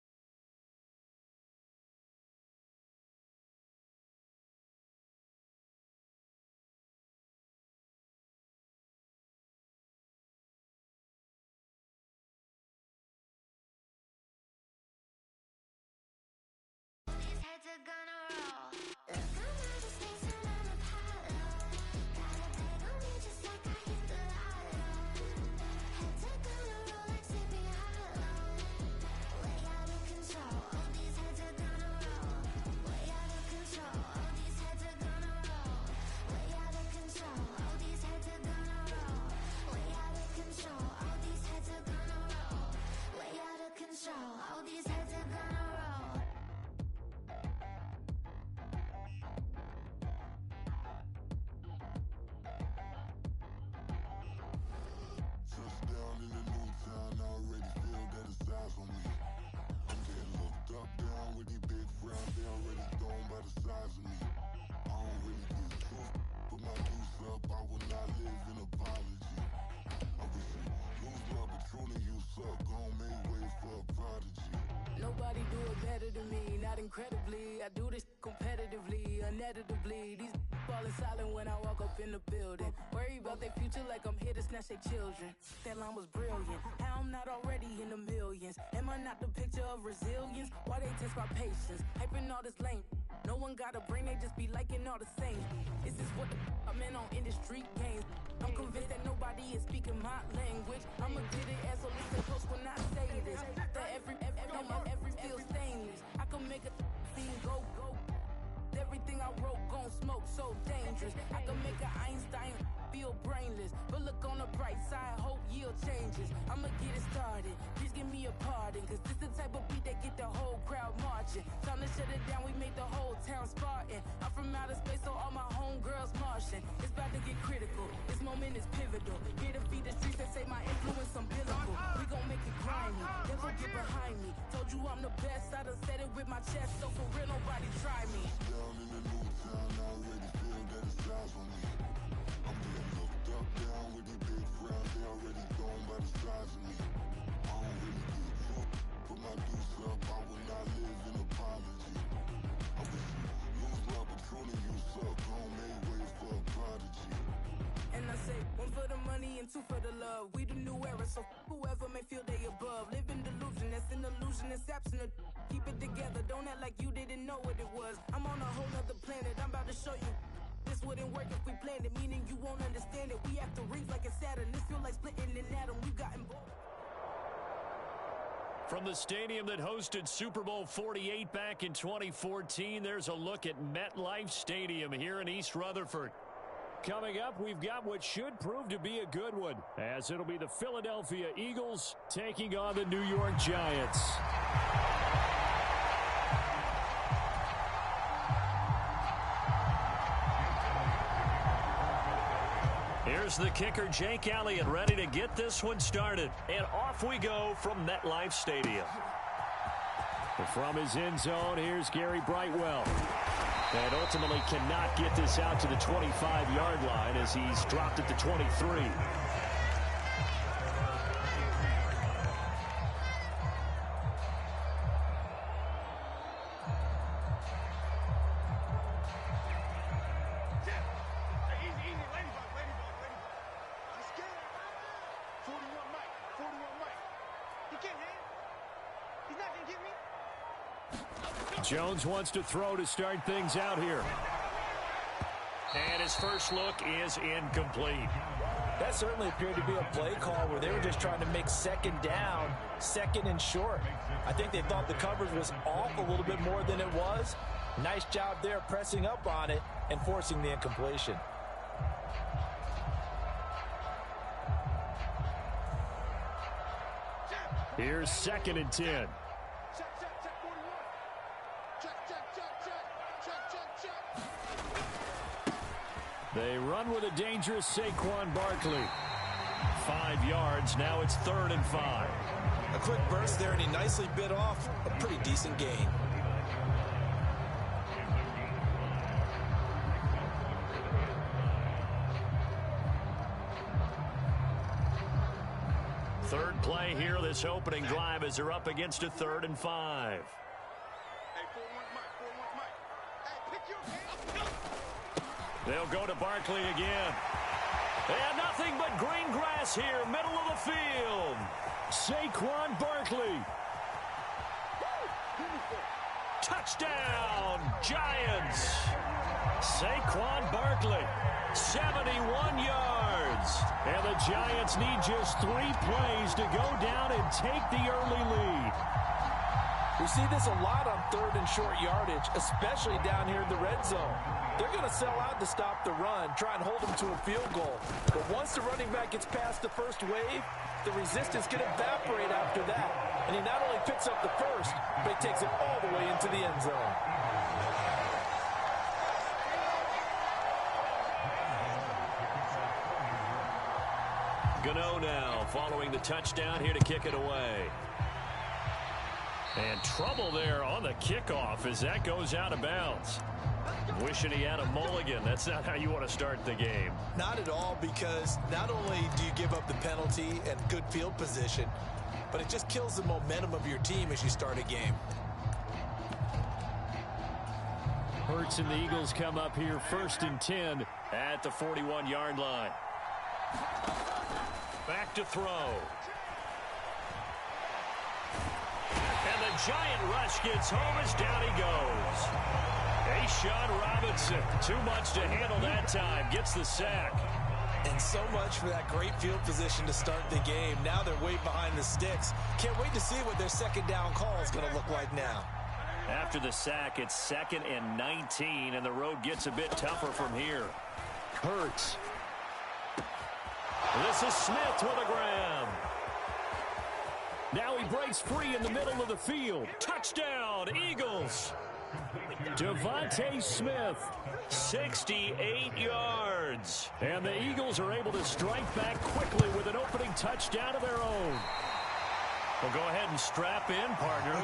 Speaker 15: These heads are gonna roll. Look, I'm out of space and I'm Apollo. Got a bag on me just like I hit the lotto. Heads are gonna roll like Sleepy Hollow. Way out of control. All these heads are gonna roll. Way out of control. All these heads are gonna roll. Way out of control. All these heads are gonna roll. Way out of control. All these heads are gonna roll. Way out of control. All these heads are gonna roll.
Speaker 9: Touchdown in a new town, I already feel that it's eyes on me. I'm getting looked up, down with these big frowns, they already thrown by the size of me. I don't really get truth, put my goose up, I will not live in apology. I wish you lose love, but truly you suck, gon' make way for a prodigy.
Speaker 10: Nobody do it better than me, not incredibly. I do this competitively, uneditably. These falling silent when I walk up in the building. Worry about their future like I'm here to snatch their children. That line was brilliant. How I'm not already in the millions. Am I not the picture of resilience? Why they test my patience? Hyping all this lame. No one got a brain, they just be liking all the same. This is what I'm in on industry games. I'm convinced that nobody is speaking my language. I'ma get it as a listen close when I say this. That every feel stainless. I can make a scene go. Everything I wrote gon' smoke, so dangerous. I can make an Einstein feel brainless. But look on the bright side, hope yield changes. I'ma get it started, please give me a pardon. Cause this the type of beat that get the whole crowd marching. Time to shut it down, we made the whole town Spartan. I'm from outer space, so all my homegirls Martian. It's about to get critical, this moment is pivotal. Here to feed the streets that say my influence umbilical. We gon' make it grimy, never get behind me. Told you I'm the best, I done said it with my chest. So for real, nobody try me.
Speaker 9: Down in a new town, I already feel that it's eyes on me. I'm getting looked up, down with these big frowns, they already thrown by the size of me. I don't really get truth, put my goose up, I will not live in apology. I wish you lose love, but truly you suck, gon' make way for a prodigy.
Speaker 10: And I say, one for the money and two for the love. We the new era, so whoever may feel they above. Live in delusion, that's an illusion, it's absent. Keep it together, don't act like you didn't know what it was. I'm on a whole nother planet, I'm about to show you. This wouldn't work if we planned it, meaning you won't understand it. We have to rings like a Saturn, this feel like splitting an atom. You got involved.
Speaker 2: From the stadium that hosted Super Bowl 48 back in 2014, there's a look at MetLife Stadium here in East Rutherford. Coming up, we've got what should prove to be a good one, as it'll be the Philadelphia Eagles taking on the New York Giants. Here's the kicker, Jake Elliott, ready to get this one started. And off we go from MetLife Stadium. From his end zone, here's Gary Brightwell. And ultimately cannot get this out to the 25-yard line as he's dropped at the 23. Jones wants to throw to start things out here. And his first look is incomplete.
Speaker 3: That certainly appeared to be a play call where they were just trying to make second down, second and short. I think they thought the coverage was off a little bit more than it was. Nice job there pressing up on it and forcing the incompletion.
Speaker 2: Here's 2nd and 10. They run with a dangerous Saquon Barkley. 5 yards. Now it's 3rd and 5.
Speaker 3: A quick burst there, and he nicely bit off a pretty decent gain.
Speaker 2: Third play here, this opening drive, as they're up against a 3rd and 5. They'll go to Barkley again. And nothing but green grass here, middle of the field. Saquon Barkley. Touchdown, Giants. Saquon Barkley, 71 yards. And the Giants need just 3 plays to go down and take the early lead.
Speaker 3: We see this a lot on 3rd and short yardage, especially down here in the red zone. They're going to sell out to stop the run, try and hold them to a field goal. But once the running back gets past the first wave, the resistance can evaporate after that. And he not only picks up the first, but he takes it all the way into the end zone.
Speaker 2: Gano now following the touchdown here to kick it away. And trouble there on the kickoff as that goes out of bounds. Wishing he had a mulligan. That's not how you want to start the game.
Speaker 3: Not at all, because not only do you give up the penalty and good field position, but it just kills the momentum of your team as you start a game.
Speaker 2: Hurts and the Eagles come up here 1st and 10 at the 41-yard line. Back to throw. And the giant rush gets home as down he goes. Sean Robinson, too much to handle that time, gets the sack.
Speaker 3: And so much for that great field position to start the game. Now they're way behind the sticks. Can't wait to see what their 2nd down call is going to look like now.
Speaker 2: After the sack, it's 2nd and 19, and the road gets a bit tougher from here. Hurts. This is Smith with a grab. Now he breaks free in the middle of the field. Touchdown, Eagles. Devontae Smith, 68 yards. And the Eagles are able to strike back quickly with an opening touchdown of their own. Well, go ahead and strap in, partner.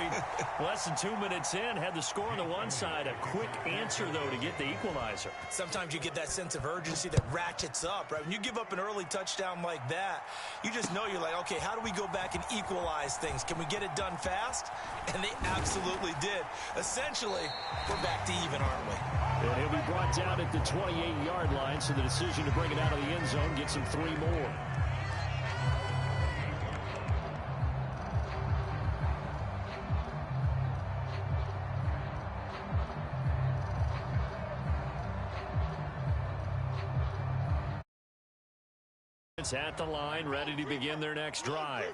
Speaker 2: Less than 2 minutes in, had the score on the one side. A quick answer, though, to get the equalizer.
Speaker 3: Sometimes you get that sense of urgency that ratchets up, right? When you give up an early touchdown like that, you just know you're like, okay, how do we go back and equalize things? Can we get it done fast? And they absolutely did. Essentially, we're back to even, aren't we?
Speaker 2: And he'll be brought down at the 28-yard line, so the decision to bring it out of the end zone gets him 3 more. At the line, ready to begin their next drive.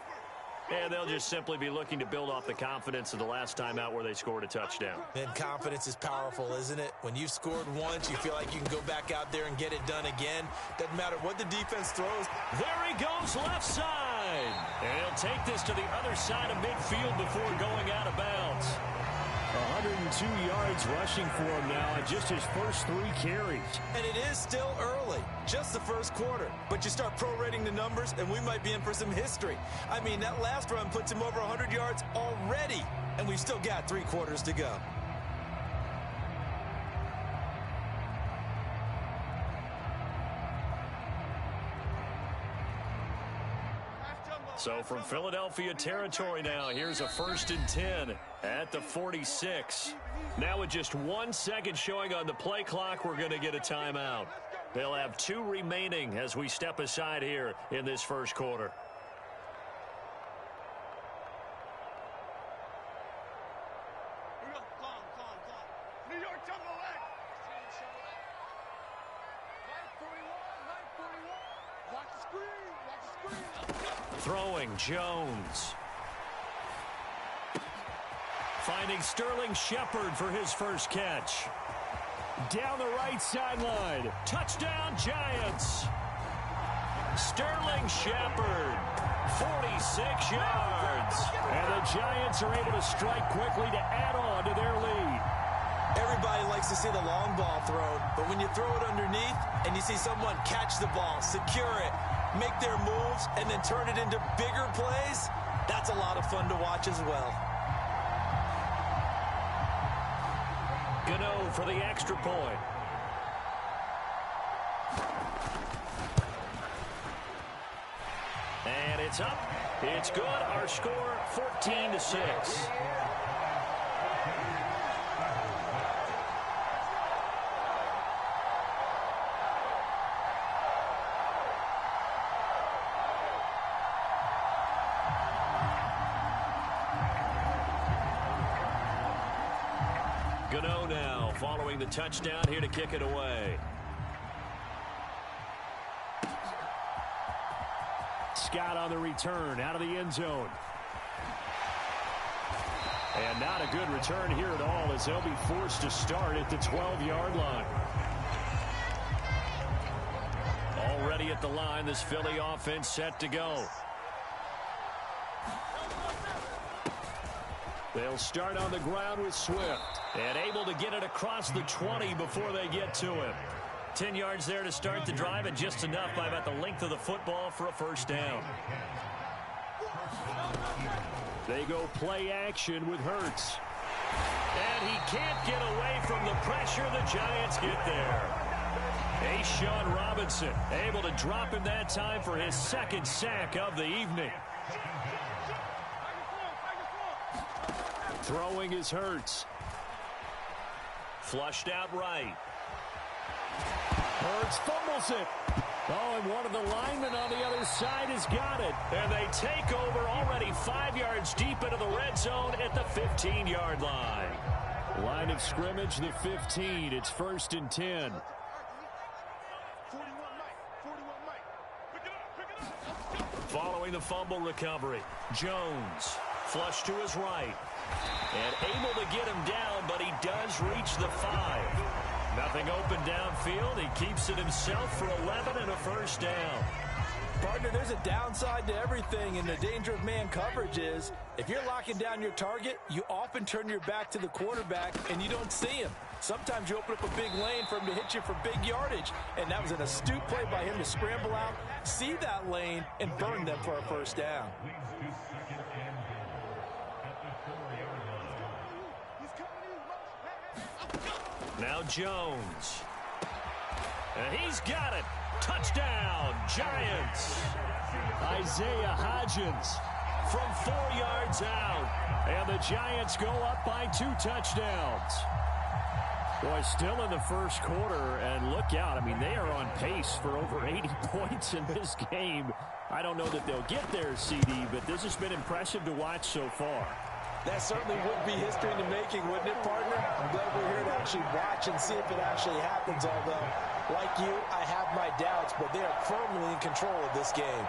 Speaker 2: And they'll just simply be looking to build off the confidence of the last time out where they scored a touchdown.
Speaker 3: And confidence is powerful, isn't it? When you've scored once, you feel like you can go back out there and get it done again. Doesn't matter what the defense throws.
Speaker 2: There he goes, left side. And he'll take this to the other side of midfield before going out of bounds. 102 yards rushing for him now at just his first 3 carries.
Speaker 3: And it is still early, just the first quarter. But you start prorating the numbers, and we might be in for some history. I mean, that last run puts him over 100 yards already, and we've still got 3 quarters to go.
Speaker 2: So from Philadelphia territory now, here's a 1st and 10 at the 46. Now with just 1 second showing on the play clock, we're going to get a timeout. They'll have 2 remaining as we step aside here in this first quarter. Throwing, Jones. Finding Sterling Shepard for his first catch. Down the right sideline. Touchdown, Giants. Sterling Shepard, 46 yards. And the Giants are able to strike quickly to add on to their lead.
Speaker 3: Everybody likes likes to see the long ball thrown, but when you throw it underneath and you see someone catch the ball, secure it, make their moves, and then turn it into bigger plays, that's a lot of fun to watch as well.
Speaker 1: Gano for the extra point. And it's up. It's good. Our score, 14-6. Gano now following the touchdown here to kick it away.
Speaker 2: Scott on the return out of the end zone. And not a good return here at all as they'll be forced to start at the 12-yard line.
Speaker 1: Already at the line, this Philly offense set to go.
Speaker 2: They'll start on the ground with Swift.
Speaker 1: And able to get it across the 20 before they get to him. 10 yards there to start the drive, and just enough by about the length of the football for a first down.
Speaker 2: They go play action with Hurts.
Speaker 1: And he can't get away from the pressure. The Giants get there. A'Shawn Robinson able to drop him that time for his second sack of the evening.
Speaker 2: Throwing is Hurts.
Speaker 1: Flushed out right.
Speaker 2: Hurts fumbles it. Oh, and one of the linemen on the other side has got it.
Speaker 1: And they take over already 5 yards deep into the red zone at the 15-yard line.
Speaker 2: Line of scrimmage, the 15. It's 1st and 10.
Speaker 1: Following the fumble recovery, Jones flushed to his right. And able to get him down, but he does reach the 5. Nothing open downfield. He keeps it himself for 11 and a first down.
Speaker 3: Partner, there's a downside to everything, and the danger of man coverage is if you're locking down your target, you often turn your back to the quarterback and you don't see him. Sometimes you open up a big lane for him to hit you for big yardage, and that was an astute play by him to scramble out, see that lane, and burn them for a first down.
Speaker 1: Now Jones. And he's got it. Touchdown, Giants.
Speaker 2: Isaiah Hodgins
Speaker 1: from 4 yards out.
Speaker 2: And the Giants go up by 2 touchdowns. Boy, still in the first quarter, and look out. I mean, they are on pace for over 80 points in this game. I don't know that they'll get there, CD, but this has been impressive to watch so far.
Speaker 3: That certainly would be history in the making, wouldn't it, partner? I'm glad we're here to actually watch and see if it actually happens, although, like you, I have my doubts, but they are firmly in control of this game.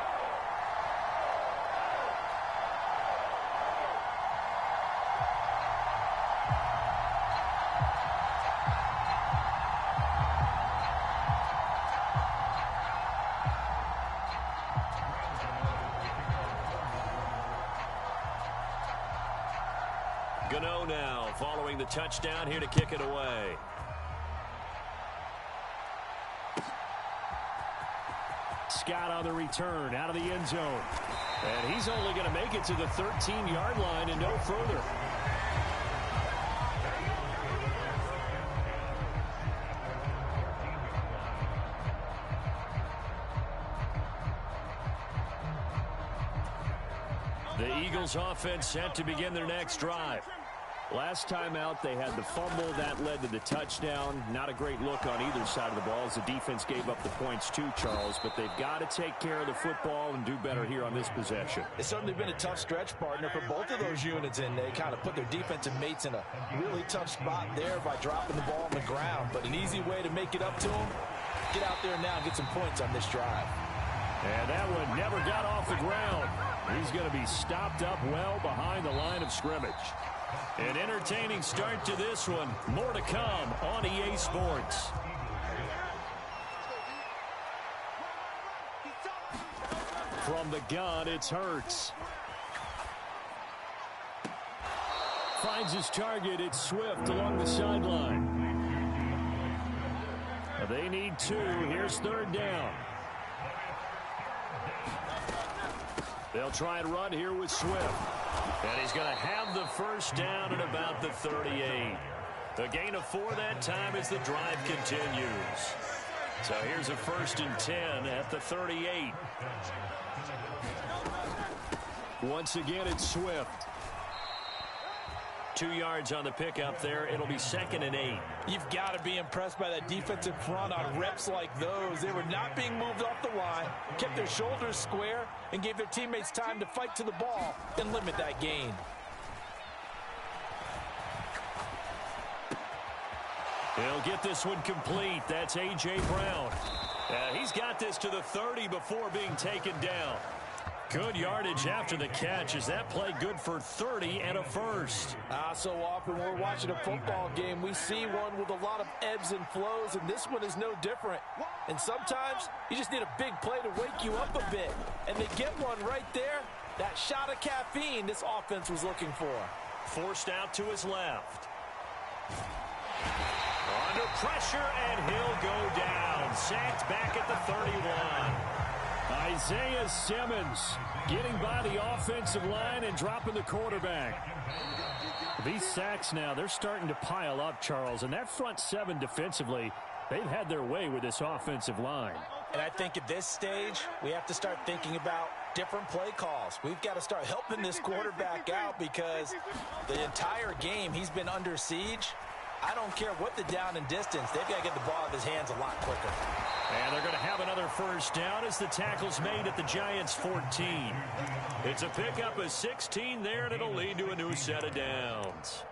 Speaker 1: Gano now following the touchdown here to kick it away.
Speaker 2: Scott on the return out of the end zone. And he's only going to make it to the 13-yard line and no further.
Speaker 1: The Eagles offense set to begin their next drive.
Speaker 2: Last time out, they had the fumble. That led to the touchdown. Not a great look on either side of the ball as the defense gave up the points too, Charles. But they've got to take care of the football and do better here on this possession.
Speaker 3: It's certainly been a tough stretch, partner, for both of those units, and they kind of put their defensive mates in a really tough spot there by dropping the ball on the ground. But an easy way to make it up to them, get out there now and get some points on this drive.
Speaker 2: And that one never got off the ground. He's going to be stopped up well behind the line of scrimmage.
Speaker 1: An entertaining start to this one. More to come on EA Sports.
Speaker 2: From the gun, it's Hurts. Finds his target. It's Swift along the sideline. They need 2. Here's 3rd down. They'll try and run here with Swift. And he's going to have the first down at about the 38. A gain of 4 that time as the drive continues. So here's a 1st and 10 at the 38. Once again, it's Swift. 2 yards on the pickup there. It'll be 2nd and 8.
Speaker 3: You've got to be impressed by that defensive front on reps like those. They were not being moved off the line, kept their shoulders square, and gave their teammates time to fight to the ball and limit that gain.
Speaker 2: He'll get this one complete. That's A.J. Brown. He's got this to the 30 before being taken down. Good yardage after the catch. Is that play good for 30 and a first?
Speaker 3: So often when we're watching a football game, we see one with a lot of ebbs and flows, and this one is no different. And sometimes you just need a big play to wake you up a bit. And they get one right there. That shot of caffeine this offense was looking for.
Speaker 2: Forced out to his left. Under pressure, and he'll go down. Sacked back at the 31. Isaiah Simmons getting by the offensive line and dropping the quarterback. These sacks now, they're starting to pile up, Charles. And that front 7 defensively, they've had their way with this offensive line.
Speaker 3: And I think at this stage, we have to start thinking about different play calls. We've got to start helping this quarterback out because the entire game he's been under siege. I don't care what the down and distance. They've got to get the ball out of his hands a lot quicker.
Speaker 2: And they're going to have another first down as the tackle's made at the Giants' 14. It's a pickup of 16 there, and it'll lead to a new set of downs.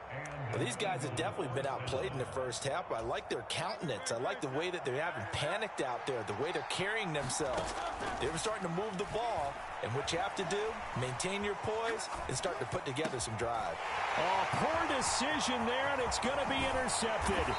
Speaker 3: Well, these guys have definitely been outplayed in the first half. I like their countenance. I like the way that they haven't panicked out there, the way they're carrying themselves. They were starting to move the ball, and what you have to do, maintain your poise and start to put together some drive.
Speaker 2: Oh, poor decision there, and it's going to be intercepted.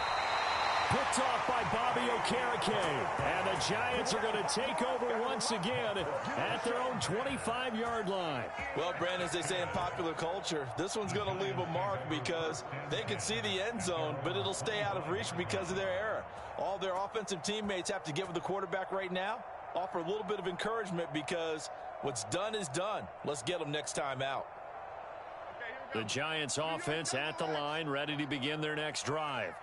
Speaker 2: Picked off by Bobby Okereke. And the Giants are going to take over once again at their own 25-yard line.
Speaker 3: Well, Brandon, as they say in popular culture, this one's going to leave a mark because they can see the end zone, but it'll stay out of reach because of their error. All their offensive teammates have to give the quarterback right now, offer a little bit of encouragement because what's done is done. Let's get them next time out.
Speaker 2: The Giants offense at the line, ready to begin their next drive.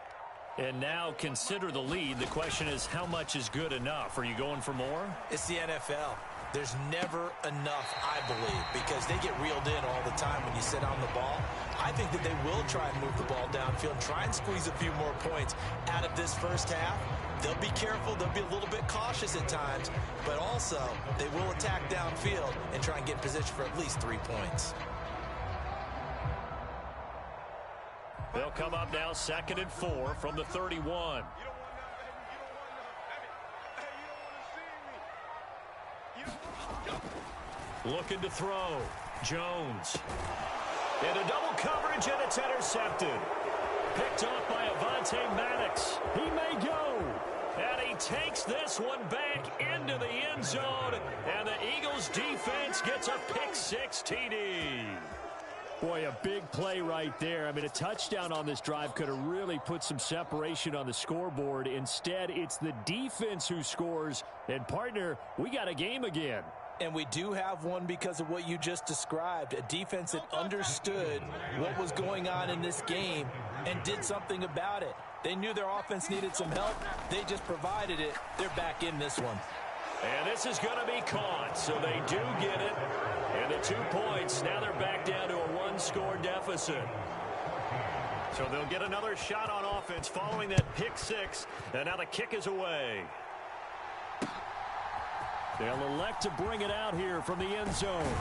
Speaker 2: And now consider the lead. The question is, how much is good enough? Are you going for more?
Speaker 3: It's the NFL. There's never enough, I believe, because they get reeled in all the time when you sit on the ball. I think that they will try and move the ball downfield, try and squeeze a few more points out of this first half. They'll be careful. They'll be a little bit cautious at times, but also they will attack downfield and try and get in position for at least 3 points.
Speaker 2: They'll come up now 2nd and 4 from the 31. Looking to throw. Jones. Into double coverage, and it's intercepted. Picked off by Avonte Maddox. He may go. And he takes this one back into the end zone. And the Eagles defense gets a pick-6 TD. Boy, a big play right there. I mean, a touchdown on this drive could have really put some separation on the scoreboard. Instead, it's the defense who scores. And, partner, we got a game again.
Speaker 3: And we do have one because of what you just described. A defense that understood what was going on in this game and did something about it. They knew their offense needed some help. They just provided it. They're back in this one.
Speaker 2: And this is going to be caught, so they do get it. And the 2 points, now they're back down to a 1-score deficit. So they'll get another shot on offense following that pick-6, and now the kick is away. They'll elect to bring it out here from the end zone.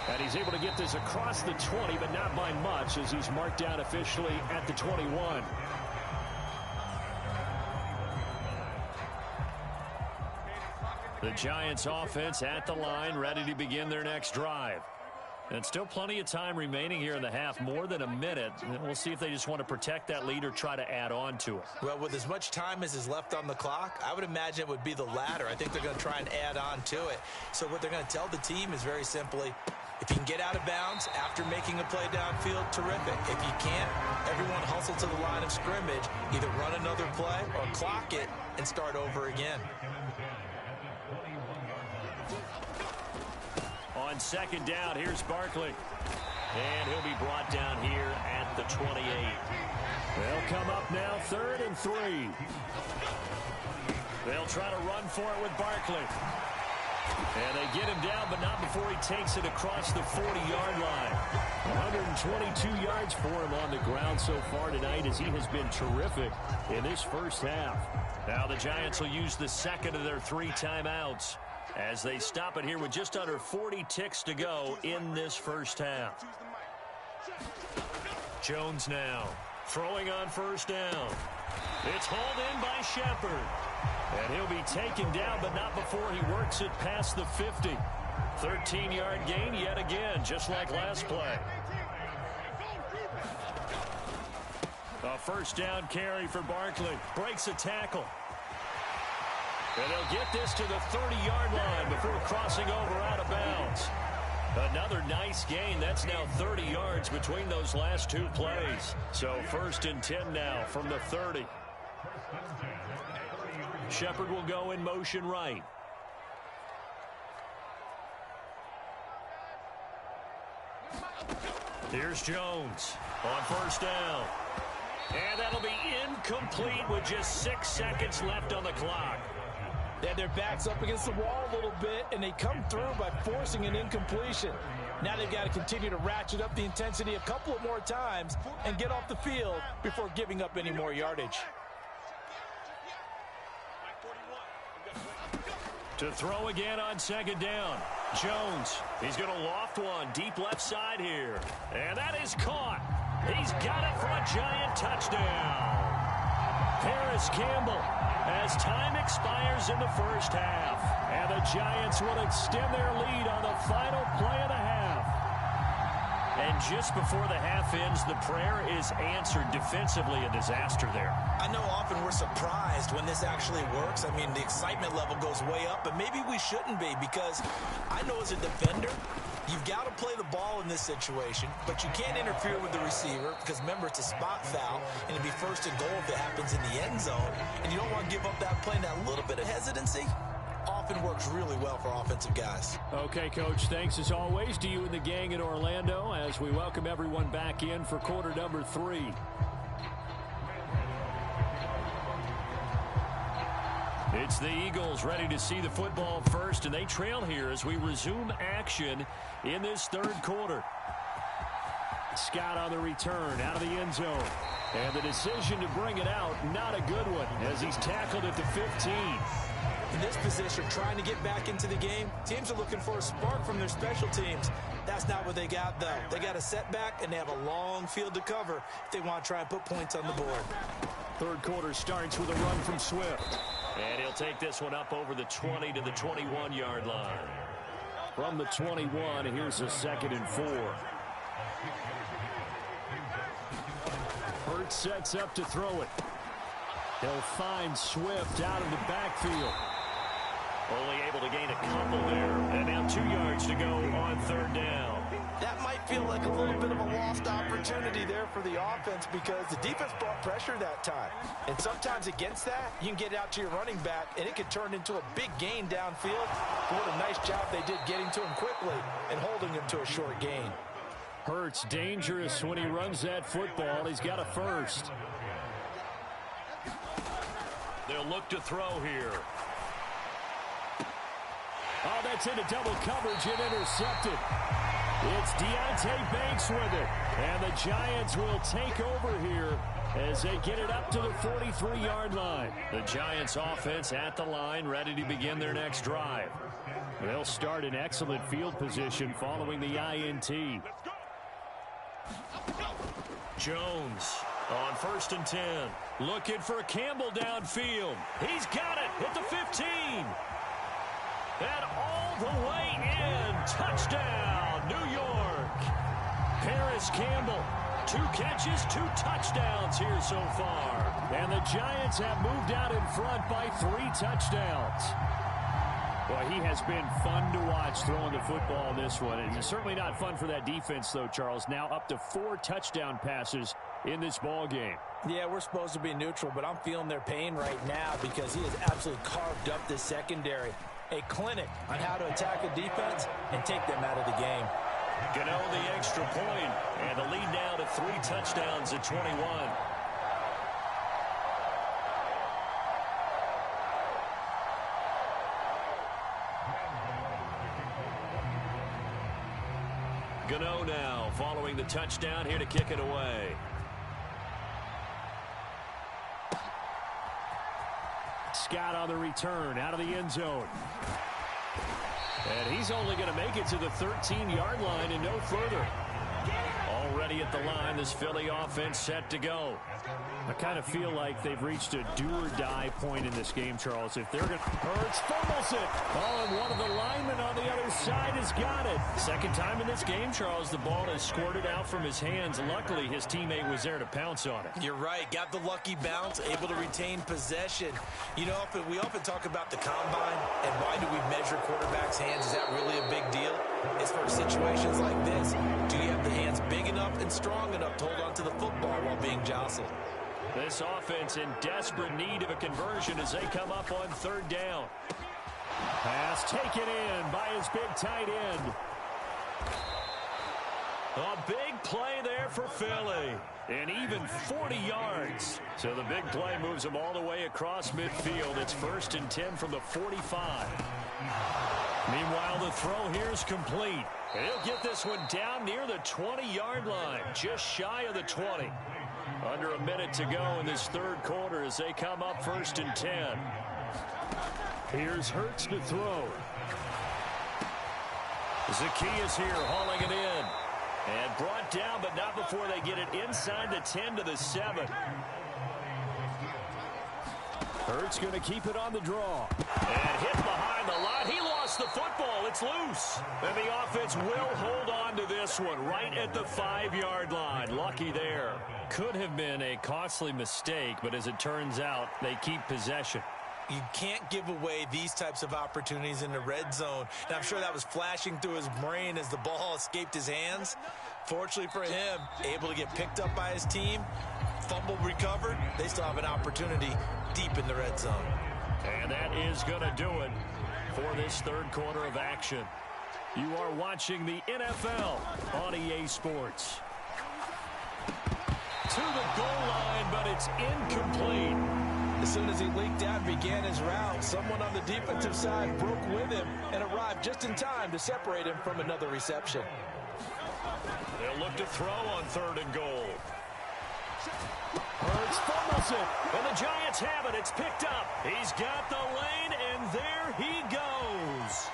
Speaker 2: And he's able to get this across the 20, but not by much, as he's marked down officially at the 21. The Giants offense at the line, ready to begin their next drive. And still plenty of time remaining here in the half, more than a minute. And we'll see if they just want to protect that lead or try to add on to it.
Speaker 3: Well, with as much time as is left on the clock, I would imagine it would be the latter. I think they're going to try and add on to it. So what they're going to tell the team is very simply,
Speaker 5: If you can get out of bounds after making a play downfield, terrific. If you can't, everyone hustle to the line of scrimmage, either run another play or clock it and start over again.
Speaker 2: On second down, here's Barkley. And he'll be brought down here at the 28. They'll come up now, 3rd and 3. They'll try to run for it with Barkley. And they get him down, but not before he takes it across the 40-yard line. 122 yards for him on the ground so far tonight, as he has been terrific in this first half. Now the Giants will use the second of their 3 timeouts as they stop it here with just under 40 ticks to go in this first half. Jones now throwing on first down. It's hauled in by Shepard. And he'll be taken down, but not before he works it past the 50. 13-yard gain yet again, just like last play. A first down carry for Barkley. Breaks a tackle. And they'll get this to the 30-yard line before crossing over out of bounds. Another nice gain. That's now 30 yards between those last 2 plays. So 1st and 10 now from the 30. Shepard will go in motion right. Here's Jones on first down. And that'll be incomplete with just 6 seconds left on the clock.
Speaker 3: They had their backs up against the wall a little bit, and they come through by forcing an incompletion. Now they've got to continue to ratchet up the intensity a couple of more times and get off the field before giving up any more yardage.
Speaker 2: To throw again on second down. Jones, he's going to loft one deep left side here. And that is caught. He's got it for a Giant touchdown. Paris Campbell, as time expires in the first half. And the Giants will extend their lead on the final play of the half. And just before the half ends, the prayer is answered defensively. A disaster there.
Speaker 5: I know often we're surprised when this actually works. I mean, the excitement level goes way up, but maybe we shouldn't be, because I know as a defender, you've got to play the ball in this situation, but you can't interfere with the receiver because, remember, it's a spot foul, and it'd be 1st and goal if it happens in the end zone, and you don't want to give up that play. And that little bit of hesitancy often works really well for offensive guys.
Speaker 2: Okay, Coach, thanks as always to you and the gang in Orlando as we welcome everyone back in for quarter number 3. It's the Eagles ready to see the football first, and they trail here as we resume action in this 3rd quarter. Scott on the return out of the end zone. And the decision to bring it out, not a good one, as he's tackled at the 15.
Speaker 3: In this position, trying to get back into the game, teams are looking for a spark from their special teams. That's not what they got, though. They got a setback, and they have a long field to cover if they want to try and put points on the board.
Speaker 2: 3rd quarter starts with a run from Swift. And he'll take this one up over the 20 to the 21-yard line. From the 21, here's a 2nd and 4. Hurts sets up to throw it. He'll find Swift out of the backfield. Only able to gain a couple there. And now 2 yards to go on 3rd down.
Speaker 3: That might feel like a little bit of a lost opportunity there for the offense because the defense brought pressure that time. And sometimes against that, you can get out to your running back, and it can turn into a big gain downfield. But what a nice job they did getting to him quickly and holding him to a short gain.
Speaker 2: Hurts dangerous when he runs that football. He's got a first. They'll look to throw here. Oh, that's into double coverage and intercepted. It's Deontay Banks with it. And the Giants will take over here as they get it up to the 43-yard line. The Giants offense at the line, ready to begin their next drive. They'll start in excellent field position following the INT. Jones on 1st and 10. Looking for Campbell downfield. He's got it at the 15. And all the way in. Touchdown, New York. Paris Campbell. 2 catches, 2 touchdowns here so far. And the Giants have moved out in front by 3 touchdowns. Well, he has been fun to watch throwing the football in this one. It's certainly not fun for that defense, though, Charles. Now up to 4 touchdown passes in this ball game.
Speaker 3: Yeah, we're supposed to be neutral, but I'm feeling their pain right now because he has absolutely carved up this secondary. A clinic on how to attack a defense and take them out of the game.
Speaker 1: Gano the extra point, and the lead now to 3 touchdowns at 21. Gano now following the touchdown here to kick it away.
Speaker 2: Scott on the return out of the end zone. And he's only going to make it to the 13-yard line and no further. Already at the line, this Philly offense set to go. I kind of feel like they've reached a do-or-die point in this game, Charles. If they're going to... Hurts fumbles it. Oh, and one of the linemen on the other side has got it. Second time in this game, Charles, the ball has squirted out from his hands. Luckily, his teammate was there to pounce on it.
Speaker 5: You're right. Got the lucky bounce, able to retain possession. You know, we often talk about the combine and why do we measure quarterbacks' hands. Is that really a big deal? It's for situations like this. Do you have the hands big enough and strong enough to hold on to the football while being jostled?
Speaker 1: This offense in desperate need of a conversion as they come up on 3rd down.
Speaker 2: Pass taken in by his big tight end.
Speaker 1: A big play there for Philly. And even 40 yards. So the big play moves them all the way across midfield. It's 1st and 10 from the 45. Meanwhile, the throw here is complete. And he'll get this one down near the 20-yard line, just shy of the 20. Under a minute to go in this 3rd quarter as they come up 1st and 10.
Speaker 2: Here's Hurts to throw.
Speaker 1: Zacchaeus here hauling it in. And brought down, but not before they get it inside the 10 to the 7.
Speaker 2: Hurts going to keep it on the draw.
Speaker 1: And hit behind the line. He lost the football. It's loose. And the offense will hold on to this one right at the 5-yard line. Lucky there. Could have been a costly mistake, but as it turns out, they keep possession.
Speaker 5: You can't give away these types of opportunities in the red zone. And I'm sure that was flashing through his brain as the ball escaped his hands. Fortunately for him, able to get picked up by his team, fumble recovered. They still have an opportunity deep in the red zone.
Speaker 1: And that is going to do it for this 3rd quarter of action. You are watching the NFL on EA Sports. To the goal line, but it's incomplete.
Speaker 3: As soon as he leaked out and began his route, someone on the defensive side broke with him and arrived just in time to separate him from another reception.
Speaker 1: They'll look to throw on 3rd and goal.
Speaker 2: Hurts fumbles it.
Speaker 1: And the Giants have it. It's picked up. He's got the lane, and there he goes.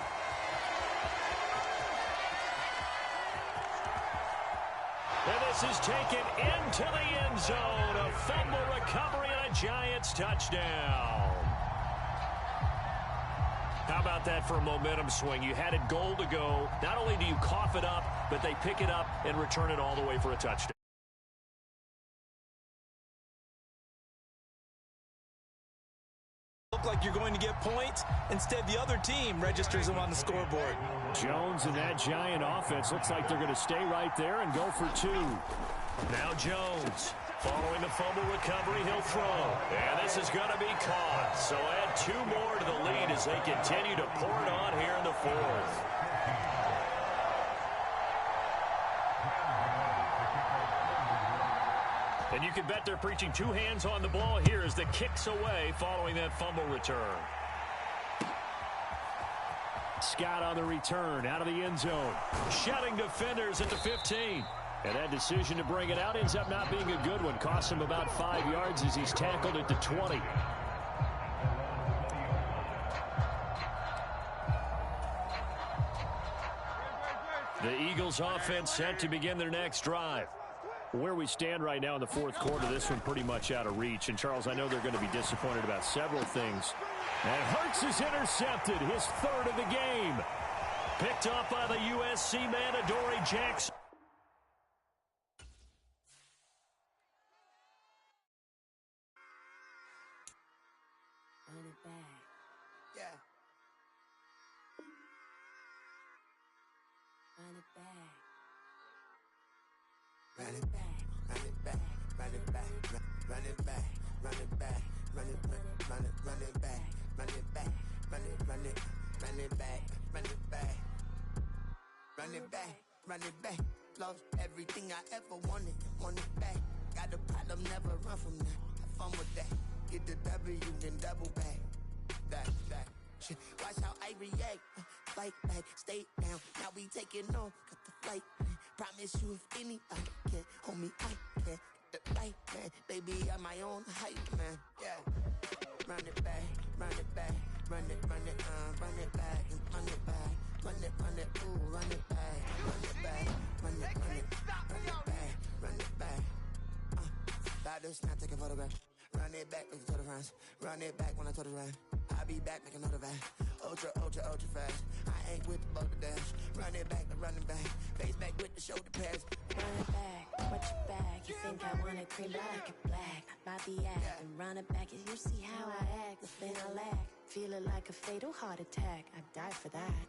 Speaker 1: And this is taken into the end zone. A fumble recovery and a Giants touchdown. How about that for a momentum swing? You had it goal to go. Not only do you cough it up, but they pick it up and return it all the way for a touchdown.
Speaker 3: Look like you're going to get points. Instead, the other team registers them on the scoreboard.
Speaker 2: Jones and that Giant offense looks like they're going to stay right there and go for 2.
Speaker 1: Now Jones, following the fumble recovery, he'll throw. And this is going to be caught. So add 2 more to the lead as they continue to pour it on here in the 4th. And you can bet they're preaching 2 hands on the ball here as the kick's away following that fumble return.
Speaker 2: Scott on the return out of the end zone.
Speaker 1: Shutting defenders at the 15.
Speaker 2: And that decision to bring it out ends up not being a good one. Costs him about 5 yards as he's tackled at the 20.
Speaker 1: The Eagles offense set to begin their next drive.
Speaker 2: Where we stand right now in the 4th quarter, this one pretty much out of reach. And, Charles, I know they're going to be disappointed about several things.
Speaker 1: And Hurts is intercepted, his 3rd of the game. Picked up by the USC man, Adoree Jackson.
Speaker 6: run it back, run it back, run it back, run it back, run it back, run it back, run it back, run it back, run it back, run it back, run it back, run it back. Lost everything I ever wanted it back. Got a problem, never run from that. Have fun with that. Get the W, then double back. That. Shit. Watch how I react. Fight back, stay down. Now we taking off. Got the flight. Promise you if any I can, homie, I can. Get the right man, baby, I'm my own hype man. Yeah. Run it back, run it back, run it back, run it back, run it back, ooh, run it back, run it back, run it back, run it back. Like this, now take a photograph. Run it back, make it to the friends. Run it back when I told it right. I'll be back, make another back. Ultra fast. I ain't with the boat to dash. Run it back, run it back. Face back with the shoulder pads.
Speaker 16: Run it back, what you back? You think I wanna cream like a black? Bobby act and run it back. You see how I act, the thing I lack. Feeling like a fatal heart attack. I'd die for that.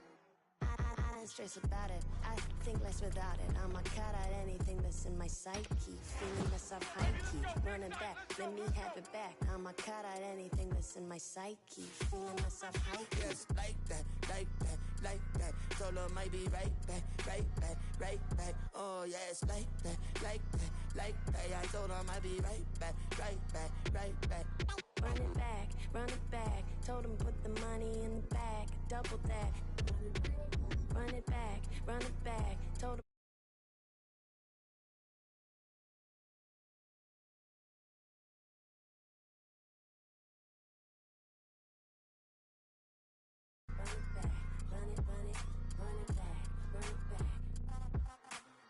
Speaker 16: I don't stress about it. I think less without it. I'ma cut out anything that's in my psyche. Feeling myself high key. Running back, let me have it back. I'ma cut out anything that's in my psyche. Feeling myself high key.
Speaker 6: Yes, like that. Told her might be right back. Oh yes, like that. I told her might be right back.
Speaker 16: Run it back. Told him put the money in the bag. Double that. Run it back. Told him.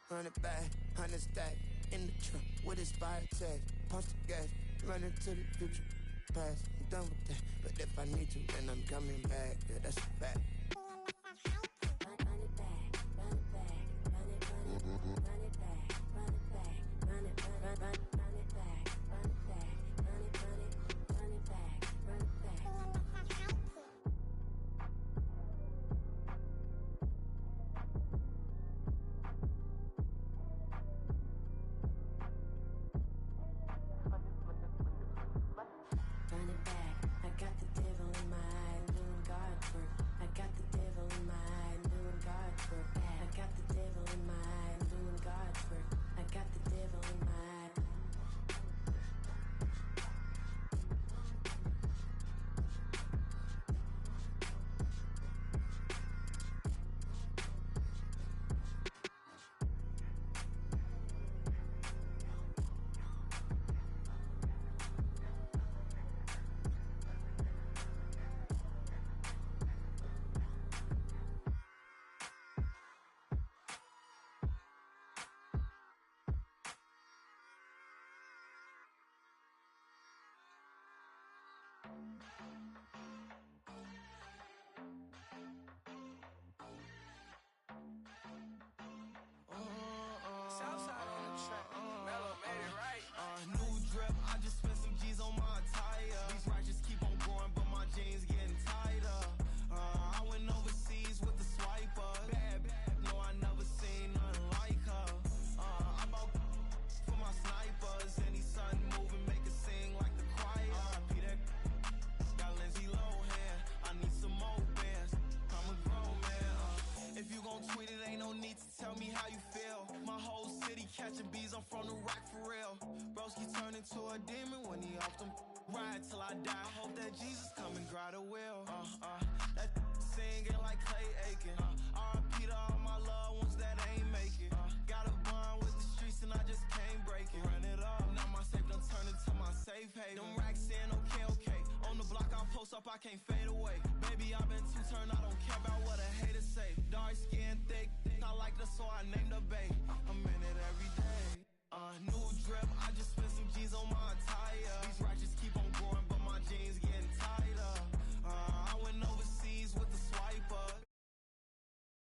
Speaker 6: Run it back, 100 stack in the trunk with expired tag. Punch the gas, run into the future past. I'm done with that, but if I need to, then I'm coming back. Yeah, that's a fact.
Speaker 11: Catching bees, I'm from the rock for real. Broski turned into a demon when he off them. Ride till I die. I hope that Jesus come and grab the wheel. That singing like Clay Aiken. R.I.P. to all my loved ones that ain't make it. Got a bond with the streets and I just can't break it. Run it up, now my safe done turned into my safe haven. Them racks in, okay. On the block I post up, I can't fade away. Baby, I've been too turned, I don't care about what a hater say. Dark skin, thick, I like the so I named the babe. I'm in it every day. New drip, I just spent some G's on my